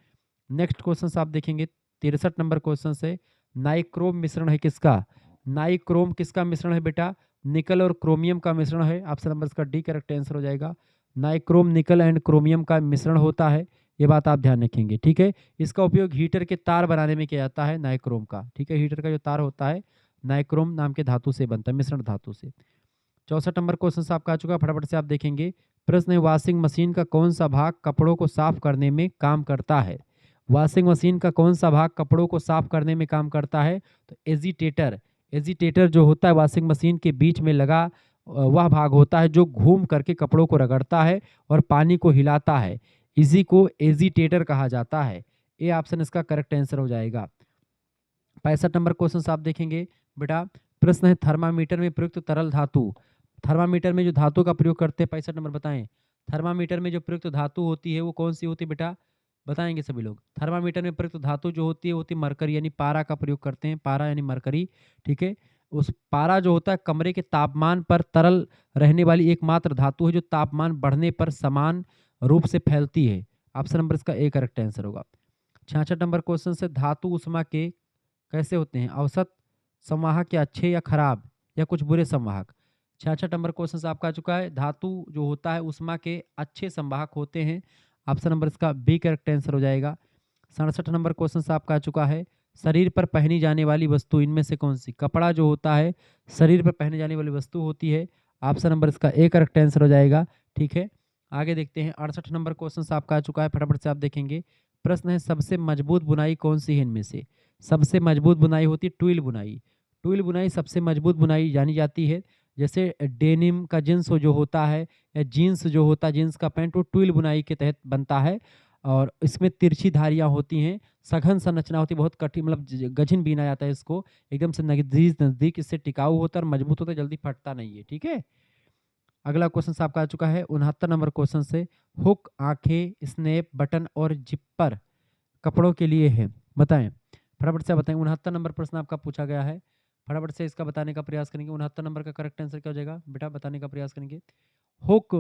नेक्स्ट क्वेश्चन आप देखेंगे 63 नंबर क्वेश्चन से, नाइक्रोम मिश्रण है किसका? नाइक्रोम किसका मिश्रण है बेटा? निकल और क्रोमियम का मिश्रण है। ऑप्शन नंबर इसका डी करेक्ट आंसर हो जाएगा। नाइक्रोम निकल एंड क्रोमियम का मिश्रण होता है, ये बात आप ध्यान रखेंगे। ठीक है, इसका उपयोग हीटर के तार बनाने में किया जाता है नाइक्रोम का। ठीक है, हीटर का जो तार होता है नाइक्रोम नाम के धातु से बनता है, मिश्रण धातु से। 64 नंबर क्वेश्चन आपका आ चुका है, फटाफट से आप देखेंगे। प्रश्न है, वॉशिंग मशीन का कौन सा भाग कपड़ों को साफ करने में काम करता है? वॉशिंग मशीन का कौन सा भाग कपड़ों को साफ करने में काम करता है? तो एजिटेटर, एजिटेटर जो होता है वॉशिंग मशीन के बीच में लगा वह भाग होता है जो घूम करके कपड़ों को रगड़ता है और पानी को हिलाता है, इसी को एजिटेटर कहा जाता है। ए ऑप्शन इसका करेक्ट आंसर हो जाएगा। 65 नंबर क्वेश्चन आप देखेंगे बेटा, प्रश्न है थर्मामीटर में प्रयुक्त तरल धातु। थर्मामीटर में जो धातु का प्रयोग करते हैं, 65 नंबर बताएं। थर्मामीटर में जो प्रयुक्त धातु होती है वो कौन सी होती है बेटा, बताएंगे सभी लोग। थर्मामीटर में प्रयुक्त धातु जो होती है वो होती है मरकरी, यानी पारा का प्रयोग करते हैं, पारा यानी मरकरी। ठीक है, उस पारा जो होता है कमरे के तापमान पर तरल रहने वाली एकमात्र धातु है जो तापमान बढ़ने पर समान रूप से फैलती है। ऑप्शन नंबर इसका ए करेक्ट आंसर होगा। 66 नंबर क्वेश्चन से धातु उष्मा के कैसे होते हैं, औसत संवाहक या अच्छे या खराब या कुछ बुरे संवाहक। 66 नंबर क्वेश्चन आपका आ चुका है, धातु जो होता है उष्मा के अच्छे संवाहक होते हैं। ऑप्शन नंबर इसका बी करेक्ट आंसर हो जाएगा। 67 नंबर क्वेश्चन आपका आ चुका है, शरीर पर पहनी जाने वाली वस्तु इनमें से कौन सी। कपड़ा जो होता है शरीर पर पहने जाने वाली वस्तु होती है। ऑप्शन नंबर इसका ए करेक्ट आंसर हो जाएगा। ठीक है, आगे देखते हैं। 68 नंबर क्वेश्चन आपका आ चुका है, फटाफट से आप देखेंगे। प्रश्न है सबसे मजबूत बुनाई कौन सी है इनमें से। सबसे मजबूत बुनाई होती है ट्विल बुनाई। ट्विल बुनाई सबसे मजबूत बुनाई जानी जाती है। जैसे डेनिम का जींस जो होता है या जीन्स जो होता है, जीन्स का पैंट, वो ट्विल बुनाई के तहत बनता है और इसमें तिरछी धारियाँ होती हैं, सघन संरचना होती है, बहुत कठिन मतलब गझिन बीना जाता है इसको, एकदम से नजदीक नजदीक, इससे टिकाऊ होता है और मजबूत होता है, जल्दी फटता नहीं है। ठीक है, अगला क्वेश्चन आपका आ चुका है 69 नंबर क्वेश्चन से, हुक, आंखें, स्नैप, बटन और जिपर कपड़ों के लिए है, बताएं। फटाफट से बताएं। 69 नंबर प्रश्न आपका पूछा गया है, फटाफट से इसका बताने का प्रयास करेंगे। 69 नंबर का करेक्ट आंसर क्या हो जाएगा बेटा, बताने का प्रयास करेंगे। हुक,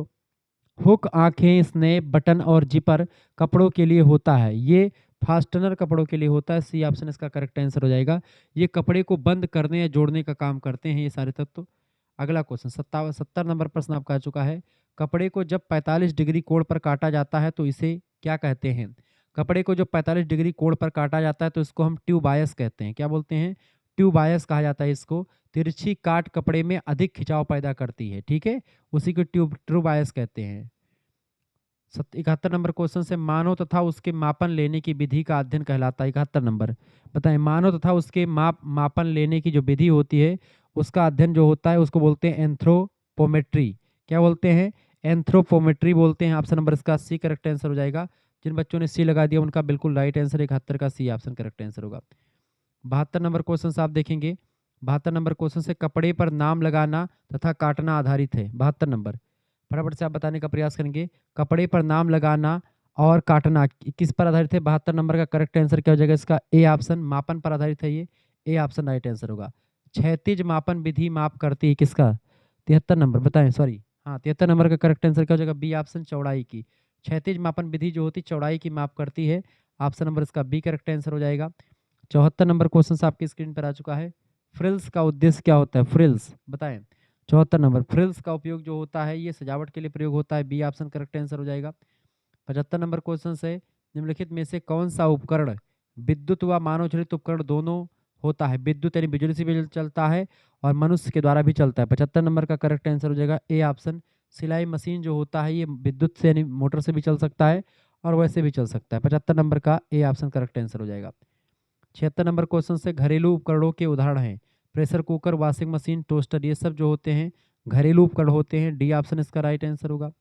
हुक, आंखें, स्नैप, बटन और जिपर कपड़ों के लिए होता है, ये फास्टनर कपड़ों के लिए होता है। सी ऑप्शन इसका करेक्ट आंसर हो जाएगा। ये कपड़े को बंद करने या जोड़ने का काम करते हैं ये सारे तत्व। अगला क्वेश्चन 70 नंबर प्रश्न आपका आ चुका है, कपड़े को जब 45 डिग्री कोण पर काटा जाता है तो इसे क्या कहते हैं। कपड़े को जब 45 डिग्री कोण पर काटा जाता है तो इसको हम ट्यूब बायस कहते हैं। क्या बोलते हैं, ट्यूब बायस कहा जाता है इसको। तिरछी काट कपड़े में अधिक खिंचाव पैदा करती है। ठीक है, उसी को ट्यूब बायस कहते हैं। 71 नंबर क्वेश्चन से, मानव तथा उसके मापन लेने की विधि का अध्ययन कहलाता है। 71 नंबर बताएं, मानव तथा उसके मापन लेने की जो विधि होती है उसका अध्ययन जो होता है उसको बोलते हैं एंथ्रोपोमेट्री। क्या बोलते हैं, एंथ्रोपोमेट्री बोलते हैं। ऑप्शन नंबर इसका सी करेक्ट आंसर हो जाएगा। जिन बच्चों ने सी लगा दिया उनका बिल्कुल राइट आंसर 71 का सी ऑप्शन करेक्ट आंसर होगा। 72 नंबर क्वेश्चन आप देखेंगे। 72 नंबर क्वेश्चन से, कपड़े पर नाम लगाना तथा काटना आधारित है। 72 नंबर फटाफट से आप बताने का प्रयास करेंगे। कपड़े पर नाम लगाना और काटना किस पर आधारित है। 72 नंबर का करेक्ट आंसर क्या हो जाएगा इसका, ए ऑप्शन, मापन पर आधारित है ये। ए ऑप्शन राइट आंसर होगा। क्षैतिज मापन विधि माप करती है किसका। 73 नंबर बताएं, सॉरी हाँ 73 नंबर का करेक्ट आंसर क्या हो जाएगा, बी ऑप्शन, चौड़ाई की। क्षैतिज मापन विधि जो होती है चौड़ाई की माप करती है। ऑप्शन नंबर इसका बी करेक्ट आंसर हो जाएगा। 74 नंबर क्वेश्चन आपकी स्क्रीन पर आ चुका है, फ्रिल्स का उद्देश्य क्या होता है, फ्रिल्स बताएं। 74 नंबर, फ्रिल्स का उपयोग जो होता है ये सजावट के लिए प्रयोग होता है। बी ऑप्शन करेक्ट आंसर हो जाएगा। 75 नंबर क्वेश्चन है, निम्नलिखित में से कौन सा उपकरण विद्युत व मानव चालित उपकरण दोनों होता है। विद्युत यानी बिजली से भी चलता है और मनुष्य के द्वारा भी चलता है। 75 नंबर का करेक्ट आंसर हो जाएगा ए ऑप्शन, सिलाई मशीन जो होता है ये विद्युत से यानी मोटर से भी चल सकता है और वैसे भी चल सकता है। 75 नंबर का ए ऑप्शन करेक्ट आंसर हो जाएगा। 76 नंबर क्वेश्चन से, घरेलू उपकरणों के उदाहरण हैं pressure cooker, washing machine, toaster, ये सब जो होते हैं घरेलू उपकरण होते हैं। डी ऑप्शन इसका राइट आंसर होगा।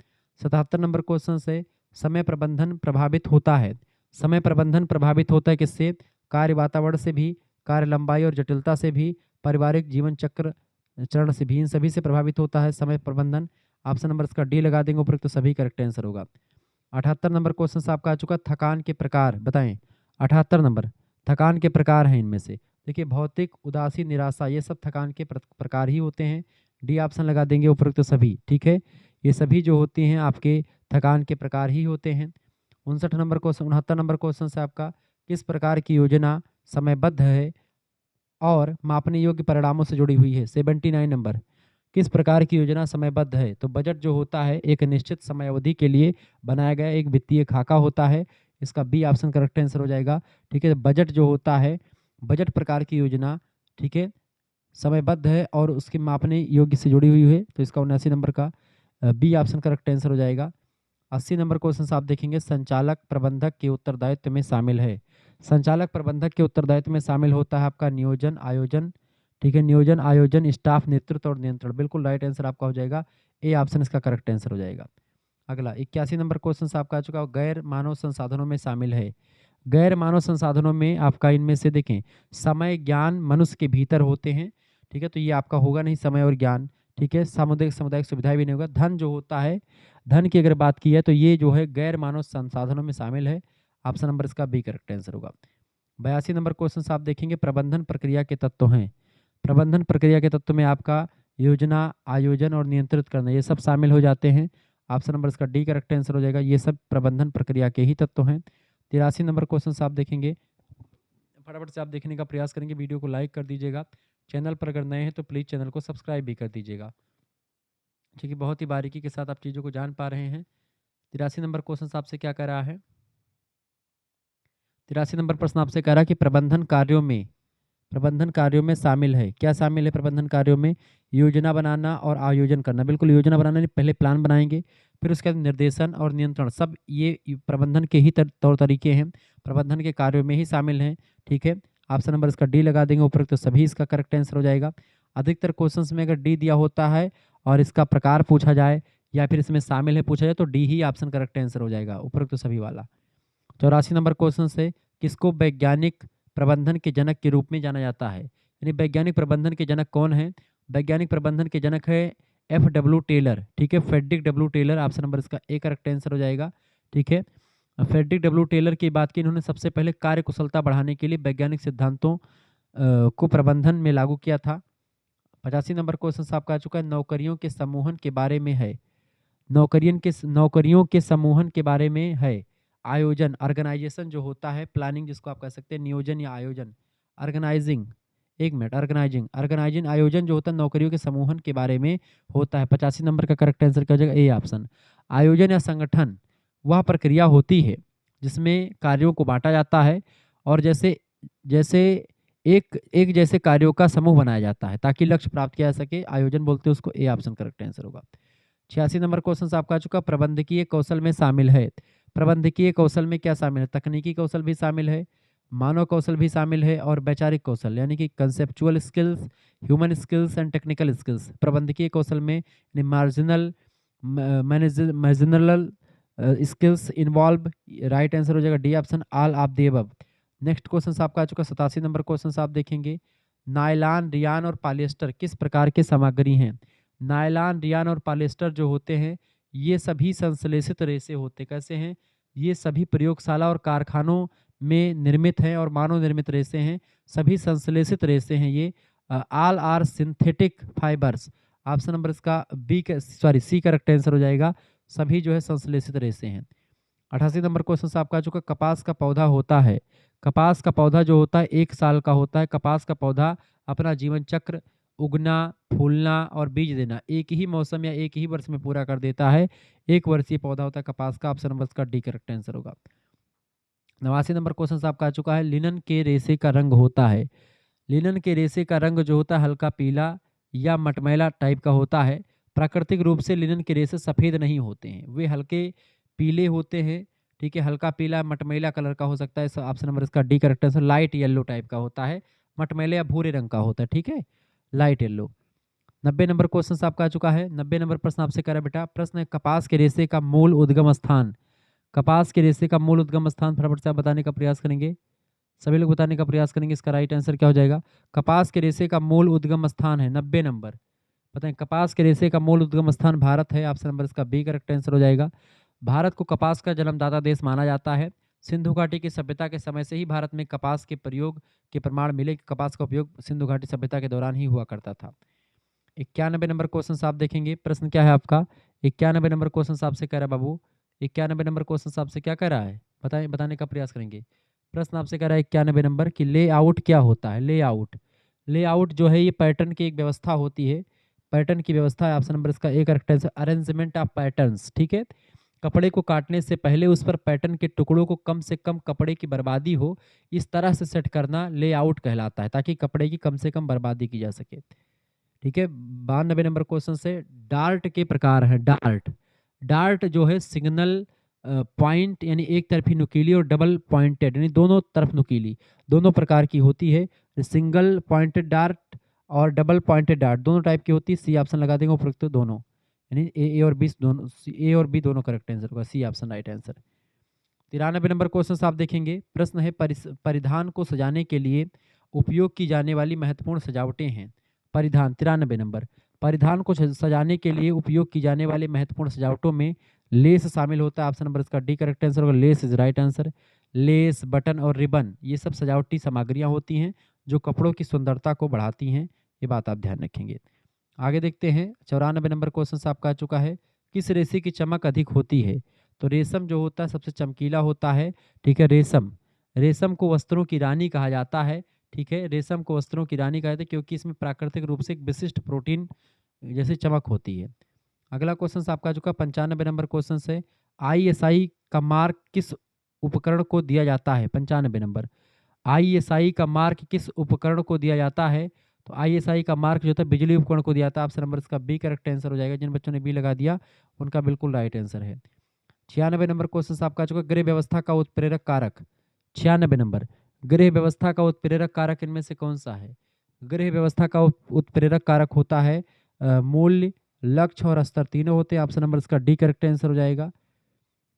77 नंबर क्वेश्चन से, समय प्रबंधन प्रभावित होता है। समय प्रबंधन प्रभावित होता है किससे, कार्य वातावरण से भी, कार्य लंबाई और जटिलता से भी, पारिवारिक जीवन चक्र चरण से भी, इन सभी से प्रभावित होता है समय प्रबंधन। ऑप्शन नंबर इसका डी लगा देंगे उपयुक्त, तो सभी करेक्ट आंसर होगा। 78 नंबर क्वेश्चन आपका आ चुका, थकान के प्रकार बताएं। 78 नंबर, थकान के प्रकार हैं इनमें से, देखिए भौतिक, उदासी, निराशा, ये सब थकान के प्रकार ही होते हैं। डी ऑप्शन लगा देंगे उपयुक्त तो सभी। ठीक है, ये सभी जो होती हैं आपके थकान के प्रकार ही होते हैं। 59 नंबर क्वेश्चन, 69 नंबर क्वेश्चन से आपका, किस प्रकार की योजना समयबद्ध है और मापने योग्य परिणामों से जुड़ी हुई है। 79 नंबर, किस प्रकार की योजना समयबद्ध है। तो बजट जो होता है एक निश्चित समय अवधि के लिए बनाया गया एक वित्तीय खाका होता है। इसका बी ऑप्शन करेक्ट आंसर हो जाएगा। ठीक है, बजट जो होता है, बजट प्रकार की योजना, ठीक है, समयबद्ध है और उसके मापने योग्य से जुड़ी हुई है, तो इसका 79 नंबर का बी ऑप्शन करेक्ट आंसर हो जाएगा। 80 नंबर क्वेश्चन आप देखेंगे, संचालक प्रबंधक के उत्तरदायित्व में शामिल है। संचालक प्रबंधक के उत्तरदायित्व में शामिल होता है आपका नियोजन, आयोजन, ठीक है, नियोजन, आयोजन, स्टाफ, नेतृत्व और नियंत्रण। बिल्कुल राइट आंसर आपका हो जाएगा ए ऑप्शन इसका करेक्ट आंसर हो जाएगा। अगला 81 नंबर क्वेश्चन आपका आ चुका है, गैर मानव संसाधनों में शामिल है। गैर मानव संसाधनों में आपका इनमें से देखें, समय, ज्ञान मनुष्य के भीतर होते हैं। ठीक है, तो ये आपका होगा नहीं समय और ज्ञान। ठीक है, सामुदायिक सामुदायिक सुविधाएं भी नहीं होगा। धन जो होता है, धन की अगर बात की है तो ये जो है गैर मानव संसाधनों में शामिल है। ऑप्शन नंबर इसका बी करेक्ट आंसर होगा। 82 नंबर क्वेश्चन आप देखेंगे, प्रबंधन प्रक्रिया के तत्व हैं। प्रबंधन प्रक्रिया के तत्व में आपका योजना, आयोजन और नियंत्रित करना ये सब शामिल हो जाते हैं। ऑप्शन नंबर इसका डी करेक्ट आंसर हो जाएगा। ये सब प्रबंधन प्रक्रिया के ही तत्व हैं। 83 नंबर क्वेश्चन आप देखेंगे, फटाफट से आप देखने का प्रयास करेंगे। वीडियो को लाइक कर दीजिएगा। चैनल पर अगर नए हैं तो प्लीज़ चैनल को सब्सक्राइब भी कर दीजिएगा। ठीक है, बहुत ही बारीकी के साथ आप चीज़ों को जान पा रहे हैं। 83 नंबर क्वेश्चन आपसे क्या कह रहा है, 83 नंबर प्रश्न आपसे कह रहा है कि प्रबंधन कार्यों में शामिल है। क्या शामिल है प्रबंधन कार्यों में? योजना बनाना और आयोजन करना। बिल्कुल, योजना बनाना नहीं, पहले प्लान बनाएंगे, फिर उसके बाद निर्देशन और नियंत्रण, सब ये प्रबंधन के ही तौर तरीके हैं, प्रबंधन के कार्यों में ही शामिल हैं। ठीक है, ऑप्शन नंबर इसका डी लगा देंगे उपरोक्त, तो सभी इसका करेक्ट आंसर हो जाएगा। अधिकतर क्वेश्चंस में अगर डी दिया होता है और इसका प्रकार पूछा जाए या फिर इसमें शामिल है पूछा जाए तो डी ही ऑप्शन करेक्ट आंसर हो जाएगा, उपरोक्त तो सभी वाला। 84 नंबर क्वेश्चन से, किसको वैज्ञानिक प्रबंधन के जनक के रूप में जाना जाता है? यानी वैज्ञानिक प्रबंधन के जनक कौन है? वैज्ञानिक प्रबंधन के जनक है FW टेलर। ठीक है, Frederick W Taylor, option number इसका ए करेक्ट आंसर हो जाएगा। ठीक है, फ्रेडरिक डब्ल्यू टेलर की बात की, इन्होंने सबसे पहले कार्य कुशलता बढ़ाने के लिए वैज्ञानिक सिद्धांतों को प्रबंधन में लागू किया था। 85 नंबर क्वेश्चन आपका आ चुका है, नौकरियों के समूहन के बारे में है। नौकरियों के समूहन के बारे में है। आयोजन, ऑर्गेनाइजेशन जो होता है, प्लानिंग जिसको आप कह सकते हैं, नियोजन या आयोजन, ऑर्गेनाइजिंग, एक मिनट, ऑर्गेनाइजिंग आयोजन जो होता है नौकरियों के समूहन के बारे में होता है। 85 नंबर का करेक्ट आंसर क्या हो जाएगा? A option. आयोजन या संगठन वह प्रक्रिया होती है जिसमें कार्यों को बांटा जाता है और जैसे जैसे एक एक जैसे कार्यों का समूह बनाया जाता है ताकि लक्ष्य प्राप्त किया जा सके, आयोजन बोलते हैं उसको। ए ऑप्शन करेक्ट आंसर होगा। 86 नंबर क्वेश्चन आपका आ चुका, प्रबंधकीय कौशल में शामिल है। प्रबंधकीय कौशल में क्या शामिल है? तकनीकी कौशल भी शामिल है, मानव कौशल भी शामिल है और वैचारिक कौशल यानी कि conceptual skills, human skills and technical skills. प्रबंधकीय कौशल में marginal managerial skills involve. Right answer हो जाएगा D option, all of the above. Next question आपका आ चुका 87 नंबर क्वेश्चन आप देखेंगे, नायलॉन, रियान और पॉलिएस्टर किस प्रकार के सामग्री हैं? नायलॉन, रियान और पॉलिएस्टर जो होते हैं ये सभी संश्लेषित रेशे होते। कैसे हैं? ये सभी प्रयोगशाला और कारखानों में निर्मित हैं और मानव निर्मित रेशे हैं, सभी संश्लेषित रेशे हैं ये। All are synthetic fibres. Option number इसका सी करेक्ट आंसर हो जाएगा, सभी जो है संश्लेषित रेशे हैं। 88 नंबर क्वेश्चन आपका आ चुका, कपास का पौधा होता है। कपास का पौधा जो होता है 1 साल का होता है। कपास का पौधा अपना जीवन चक्र उगना, फूलना और बीज देना एक ही मौसम या एक ही वर्ष में पूरा कर देता है। 1 वर्षीय पौधा होता है कपास का। ऑप्शन नंबर का डी करेक्ट आंसर होगा। 89 नंबर क्वेश्चन आपका आ चुका है, लिनन के रेशे का रंग होता है। लिनन के रेशे का रंग जो होता है हल्का पीला या मटमैला टाइप का होता है। प्राकृतिक रूप से लिनन के रेशे सफ़ेद नहीं होते हैं, वे हल्के पीले होते हैं। ठीक है, हल्का पीला मटमैला कलर का हो सकता है। ऑप्शन नंबर इसका D correct answer, light yellow type का होता है, मटमैले या भूरे रंग का होता है। ठीक है, लाइट येलो। 90 नंबर क्वेश्चन आपका आ चुका है। 90 नंबर प्रश्न आपसे कह रहा है बेटा, प्रश्न है कपास के रेशे का मूल उद्गम स्थान। कपास के रेशे का मूल उद्गम स्थान फटाफट से आप बताने का प्रयास करेंगे, सभी लोग बताने का प्रयास करेंगे। इसका राइट आंसर क्या हो जाएगा? कपास के रेशे का मूल उद्गम स्थान है 90 नंबर। बताएं, कपास के रेशे का मूल उद्गम स्थान भारत है। ऑप्शन नंबर इसका बी करेक्ट आंसर हो जाएगा। भारत को कपास का जन्मदाता देश माना जाता है। सिंधु घाटी की सभ्यता के समय से ही भारत में कपास के प्रयोग के प्रमाण मिले कि कपास का उपयोग सिंधु घाटी सभ्यता के दौरान ही हुआ करता था। 91 नंबर क्वेश्चन आप देखेंगे, प्रश्न क्या है आपका? 91 नंबर क्वेश्चन आपसे कह रहा है बाबू, 91 नंबर क्वेश्चन आपसे क्या कह रहा है बताएं, बताने का प्रयास करेंगे। प्रश्न आपसे कह रहा है 91 नंबर की लेआउट क्या होता है? लेआउट, लेआउट जो है ये पैटर्न की एक व्यवस्था होती है, पैटर्न की व्यवस्था है। ऑप्शन नंबर इसका A correct answer, arrangement of patterns. ठीक है, कपड़े को काटने से पहले उस पर पैटर्न के टुकड़ों को कम से कम कपड़े की बर्बादी हो इस तरह से सेट करना लेआउट कहलाता है, ताकि कपड़े की कम से कम बर्बादी की जा सके। ठीक है, 92 नंबर क्वेश्चन से, डार्ट के प्रकार है। डार्ट, डार्ट जो है सिग्नल पॉइंट यानी एक तरफी नुकीली और डबल पॉइंटेड यानी दोनों तरफ नुकीली, दोनों प्रकार की होती है। सिंगल पॉइंटेड डार्ट और डबल पॉइंटेड डार्ट दोनों टाइप की होती है। सी ऑप्शन लगा देंगे उपरोक्त दोनों, यानी ए और बी दोनों, ए और बी दोनों करेक्ट आंसर होगा, C option right answer. 93 number question आप देखेंगे, प्रश्न है परिधान को सजाने के लिए उपयोग की जाने वाली महत्वपूर्ण सजावटें हैं। परिधान 93 नंबर, परिधान को सजाने के लिए उपयोग की जाने वाली महत्वपूर्ण सजावटों में लेस शामिल होता है। ऑप्शन नंबर इसका डी करेक्ट आंसर होगा, less is right answer. Less, button और रिबन ये सब सजावटी सामग्रियां होती हैं जो कपड़ों की सुंदरता को बढ़ाती हैं, ये बात आप ध्यान रखेंगे। आगे देखते हैं, 94 नंबर क्वेश्चन आपका आ चुका है, किस रेशे की चमक अधिक होती है? तो रेशम जो होता है सबसे चमकीला होता है, ठीक है। रेशम, रेशम को वस्त्रों की रानी कहा जाता है, ठीक है। रेशम को वस्त्रों की रानी कहा जाता है क्योंकि इसमें प्राकृतिक रूप से एक विशिष्ट प्रोटीन जैसी चमक होती है। अगला क्वेश्चन आपका आ चुका 95 नंबर क्वेश्चन है, ISI का मार्क किस उपकरण को दिया जाता है? 95 नंबर, ISI का मार्क किस उपकरण को दिया जाता है? तो ISI का मार्क जो होता है बिजली उपकरण को दिया जाता है। ऑप्शन नंबर इसका बी करेक्ट आंसर हो जाएगा। जिन बच्चों ने बी लगा दिया उनका बिल्कुल राइट आंसर है। 96 नंबर क्वेश्चन आपका आ चुका, गृह व्यवस्था का उत्प्रेरक कारक। 96 नंबर, गृह व्यवस्था का उत्प्रेरक कारक इनमें से कौन सा है? गृह व्यवस्था का उत्प्रेरक कारक होता है मूल्य, लक्ष्य और स्तर, तीनों होते हैं। ऑप्शन नंबर इसका डी करेक्ट आंसर हो जाएगा।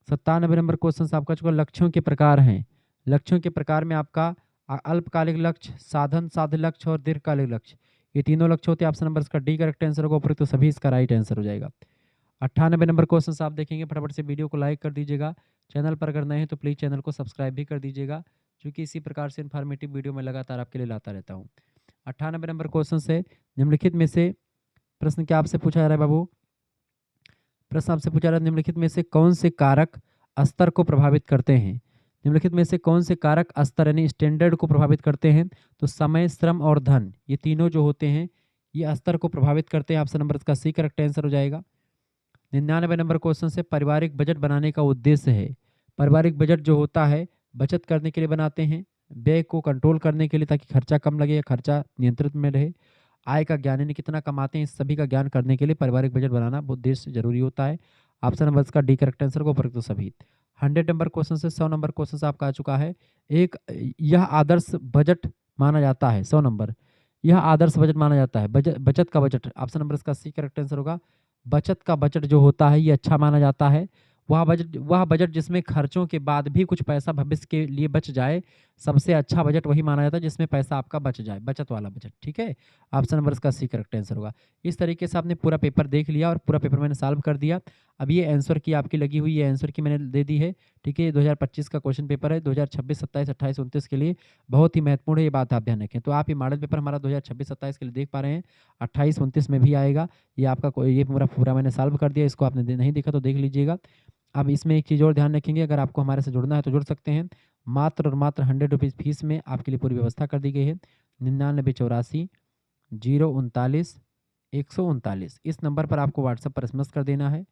97 नंबर क्वेश्चन आपका चुका, लक्ष्यों के प्रकार हैं। लक्ष्यों के प्रकार में आपका अल्पकालिक लक्ष्य, साधन साध्य लक्ष्य और दीर्घकालिक लक्ष्य, ये तीनों लक्ष्य होते हैं। ऑप्शन नंबर इसका डी करेक्ट आंसर होगा, उपरोक्त तो सभी इसका राइट आंसर हो जाएगा। 98 नंबर क्वेश्चन आप देखेंगे, फटाफट से वीडियो को लाइक कर दीजिएगा। चैनल पर अगर नए हैं तो प्लीज़ चैनल को सब्सक्राइब भी कर दीजिएगा, क्योंकि इसी प्रकार से इन्फॉर्मेटिव वीडियो मैं लगातार आपके लिए लाता रहता हूँ। 98 नंबर क्वेश्चन से निम्नलिखित में से प्रश्न क्या आपसे पूछा जा रहा है बाबू? प्रश्न आपसे पूछा जा रहा है, निम्नलिखित में से कौन से कारक स्तर को प्रभावित करते हैं? निम्नलिखित में से कौन से कारक स्तर यानी स्टैंडर्ड को प्रभावित करते हैं? तो समय, श्रम और धन, ये तीनों जो होते हैं ये स्तर को प्रभावित करते हैं। ऑप्शन नंबर इसका सी करेक्ट आंसर हो जाएगा। 99 नंबर क्वेश्चन से पारिवारिक बजट बनाने का उद्देश्य है। पारिवारिक बजट जो होता है बचत करने के लिए बनाते हैं, व्यय को कंट्रोल करने के लिए ताकि खर्चा कम लगे या खर्चा नियंत्रित में रहे, आय का ज्ञान यानी कितना कमाते हैं इस सभी का ज्ञान करने के लिए पारिवारिक बजट बनाना उद्देश्य जरूरी होता है। ऑप्शन नंबर इसका डी करेक्ट आंसर को उपरोक्त तो सभी। 100 नंबर क्वेश्चन से 100 नंबर क्वेश्चन आपका आ चुका है, एक यह आदर्श बजट माना जाता है। 100 नंबर, यह आदर्श बजट माना जाता है, बचत का बजट। ऑप्शन नंबर इसका सी करेक्ट आंसर होगा। बचत का बजट जो होता है ये अच्छा माना जाता है। वह बजट जिसमें खर्चों के बाद भी कुछ पैसा भविष्य के लिए बच जाए, सबसे अच्छा बजट वही माना जाता है जिसमें पैसा आपका बच जाए, बचत वाला बजट, ठीक है। ऑप्शन नंबर इसका सी करेक्ट आंसर होगा। इस तरीके से आपने पूरा पेपर देख लिया और पूरा पेपर मैंने सॉल्व कर दिया। अब ये आंसर की आपकी लगी हुई है, आंसर की मैंने दे दी है, ठीक है। 2025 का क्वेश्चन पेपर है, 2026, 27, 28, 29 के लिए बहुत ही महत्वपूर्ण है, ये बात आप ध्यान रखें। तो आप ये मॉडल पेपर हमारा 2026, 27 के लिए देख पा रहे हैं, 28, 29 में भी आएगा। ये आपका ये पूरा पूरा मैंने सॉल्व कर दिया, इसको आपने नहीं देखा तो देख लीजिएगा। अब इसमें एक चीज़ और ध्यान रखेंगे, अगर आपको हमारे से जुड़ना है तो जुड़ सकते हैं। मात्र और मात्र 100 रुपीज़ फीस में आपके लिए पूरी व्यवस्था कर दी गई है। 9984 039 139, इस नंबर पर आपको व्हाट्सएप पर एसएमएस कर देना है।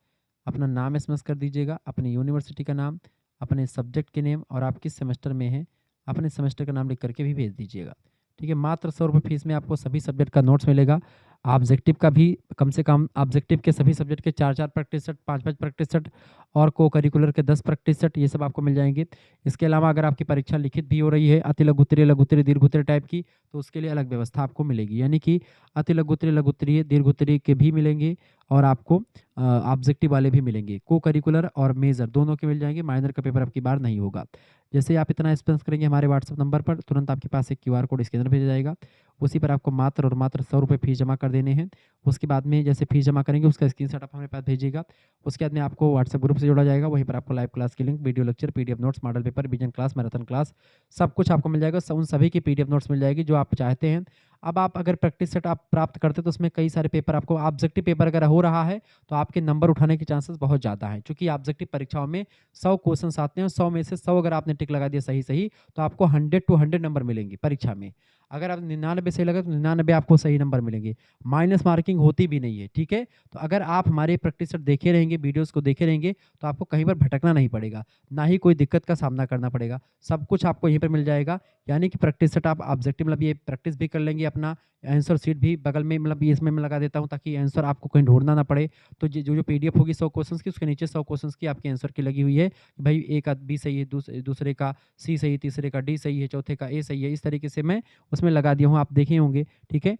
अपना नाम एसएमएस कर दीजिएगा, अपनी यूनिवर्सिटी का नाम, अपने सब्जेक्ट के नेम और आप किस सेमेस्टर में हैं अपने सेमेस्टर का नाम लिख करके भी भेज दीजिएगा, ठीक है। मात्र 100 रुपये फीस में आपको सभी सब्जेक्ट का नोट्स मिलेगा। ऑब्जेक्टिव का भी कम से कम, ऑब्जेक्टिव के सभी सब्जेक्ट के 4-4 प्रैक्टिस सेट, 5-5 प्रैक्टिस सेट और को करिकुलर के 10 प्रैक्टिस सेट, ये सब आपको मिल जाएंगे। इसके अलावा अगर आपकी परीक्षा लिखित भी हो रही है अति लघु उत्तरीय, लघु उत्तरीय, दीर्घ उत्तरीय टाइप की, तो उसके लिए अलग व्यवस्था आपको मिलेगी, यानी कि अति लघु उत्तरीय, लघु उत्तरीय, दीर्घ उत्तरीय के भी मिलेंगे और आपको ऑब्जेक्टिव वाले भी मिलेंगे। को करिकुलर और मेजर दोनों के मिल जाएंगे। माइनर का पेपर आपकी बार नहीं होगा। जैसे आप इतना एक्सपेंस करेंगे हमारे व्हाट्सएप नंबर पर, तुरंत आपके पास एक क्यूआर कोड स्कैनर भेजा जाएगा, उसी पर आपको मात्र और मात्र 100 रुपये फीस जमा कर देने हैं। उसके बाद में जैसे फीस जमा करेंगे उसका स्क्रीनशॉट आप हमारे पास भेजिएगा। उसके बाद में आपको व्हाट्सएप ग्रुप से जोड़ा जाएगा, वहीं पर आपको लाइव क्लास की link, video lecture, PDF notes, model paper, vision class, marathon class, सब कुछ आपको मिल जाएगा। उन सभी की पीडीएफ नोट्स मिल जाएगी जो आप चाहते हैं। अब आप अगर प्रैक्टिस सेट आप प्राप्त करते हैं तो उसमें कई सारे पेपर आपको, ऑब्जेक्टिव पेपर अगर हो रहा है तो आपके नंबर उठाने के चांसेस बहुत ज़्यादा हैं, क्योंकि ऑब्जेक्टिव परीक्षाओं में 100 क्वेश्चंस आते हैं और 100 में से 100 अगर आपने टिक लगा दिया सही सही तो आपको 100 to 100 नंबर मिलेंगे परीक्षा में। अगर आप 99 सही लगा तो 99 आपको सही नंबर मिलेंगे, माइनस मार्किंग होती भी नहीं है, ठीक है। तो अगर आप हमारे प्रैक्टिस सेट देखे रहेंगे, वीडियोस को देखे रहेंगे, तो आपको कहीं पर भटकना नहीं पड़ेगा, ना ही कोई दिक्कत का सामना करना पड़ेगा, सब कुछ आपको यहीं पर मिल जाएगा। यानी कि प्रैक्टिस सेट आप ऑब्जेक्टिव मतलब ये प्रैक्टिस भी कर लेंगे, अपना आंसर शीट भी बगल में मतलब ये इसमें मैं लगा देता हूँ ताकि आंसर आपको कहीं ढूंढना ना पड़े। तो जो जो पीडीएफ होगी 100 क्वेश्चंस की, उसके नीचे 100 क्वेश्चंस की आपके आंसर की लगी हुई है, भाई एक का बी सही है, दूसरे का सी सही है, तीसरे का डी सही है, चौथे का ए सही है, इस तरीके से मैं उसमें लगा दिया हूँ, आप देखे होंगे, ठीक है।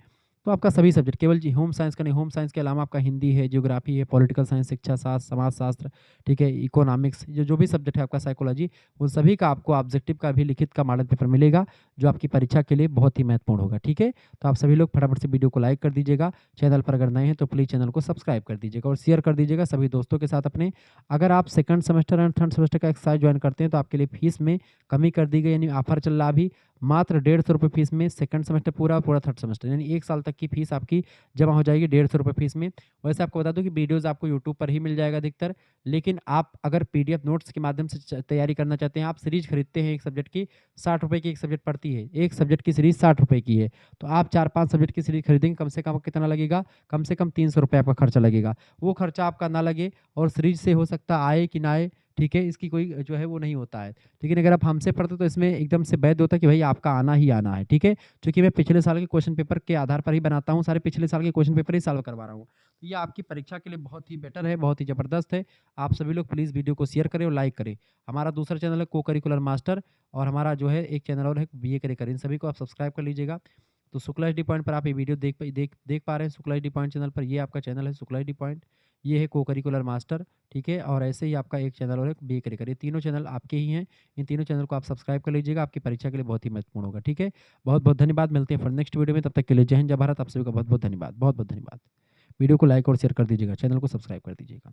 तो आपका सभी सब्जेक्ट केवल जी होम साइंस का नहीं, होम साइंस के अलावा आपका हिंदी है, ज्योग्राफी है, पॉलिटिकल साइंस, शिक्षा शास्त्र, समाजशास्त्र, ठीक है, इकोनॉमिक्स, जो भी सब्जेक्ट है आपका, साइकोलॉजी, उन सभी का आपको ऑब्जेक्टिव का भी लिखित का मॉडल पेपर मिलेगा, जो आपकी परीक्षा के लिए बहुत ही महत्वपूर्ण होगा। ठीक है, तो आप सभी लोग फटाफट से वीडियो को लाइक कर दीजिएगा। चैनल पर अगर नए हैं तो प्लीज़ चैनल को सब्सक्राइब कर दीजिएगा और शेयर कर दीजिएगा सभी दोस्तों के साथ अपने। अगर आप second semester and third semester का एक्सरसाइज ज्वाइन करते हैं तो आपके लिए फीस में कमी कर दी गई, यानी ऑफर चल रहा अभी मात्र 150 रुपये फीस में सेकंड सेमेस्टर पूरा पूरा थर्ड सेमेस्टर, यानी 1 साल तक की फीस आपकी जमा हो जाएगी 150 रुपये फीस में। वैसे आपको बता दूं कि वीडियोज़ आपको यूट्यूब पर ही मिल जाएगा अधिकतर, लेकिन आप अगर पीडीएफ नोट्स के माध्यम से तैयारी करना चाहते हैं, आप सीरीज खरीदते हैं एक सब्जेक्ट की 60 रुपये की एक सब्जेक्ट पड़ती है, एक सब्जेक्ट की सीरीज 60 रुपये की है, तो आप 4-5 सब्जेक्ट की सीरीज खरीदेंगे, कम से कम कितना लगेगा, कम से कम 300 रुपये आपका खर्चा लगेगा। वो खर्चा आपका ना लगे और सीरीज से हो सकता आए कि ना आए, ठीक है, इसकी कोई जो है वो नहीं होता है। लेकिन अगर आप हमसे पढ़ते तो इसमें एकदम से वैध होता है कि भाई आपका आना ही आना है। ठीक है, क्योंकि मैं पिछले साल के क्वेश्चन पेपर के आधार पर ही बनाता हूँ, सारे पिछले साल के क्वेश्चन पेपर ही सॉल्व करवा रहा हूँ। तो ये आपकी परीक्षा के लिए बहुत ही बेटर है, बहुत ही ज़बरदस्त है। आप सभी लोग प्लीज़ वीडियो को शेयर करें और लाइक करें। हमारा दूसरा चैनल है को करिकुलर मास्टर, और हमारा जो है एक चैनल और है बीए करिकुलर, इन सभी को आप सब्सक्राइब कर लीजिएगा। तो शुक्ला एचडी पॉइंट पर आप ये वीडियो देख पा रहे हैं, शुक्ला एचडी पॉइंट चैनल पर, ये आपका चैनल है शुक्ला एचडी पॉइंट, ये है को करिकुलर मास्टर, ठीक है, और ऐसे ही आपका एक चैनल और है बीए करिकुलर, ये तीनों चैनल आपके ही हैं। इन तीनों चैनल को आप सब्सक्राइब कर लीजिएगा, आपकी परीक्षा के लिए बहुत ही महत्वपूर्ण होगा। ठीक है, बहुत बहुत धन्यवाद, मिलते हैं फिर नेक्स्ट वीडियो में, तब तक के लिए जय हिंद जय भारत। आप सभी का बहुत बहुत धन्यवाद, बहुत बहुत धन्यवाद। वीडियो को लाइक और शेयर कर दीजिएगा, चैनल को सब्सक्राइब कर दीजिएगा।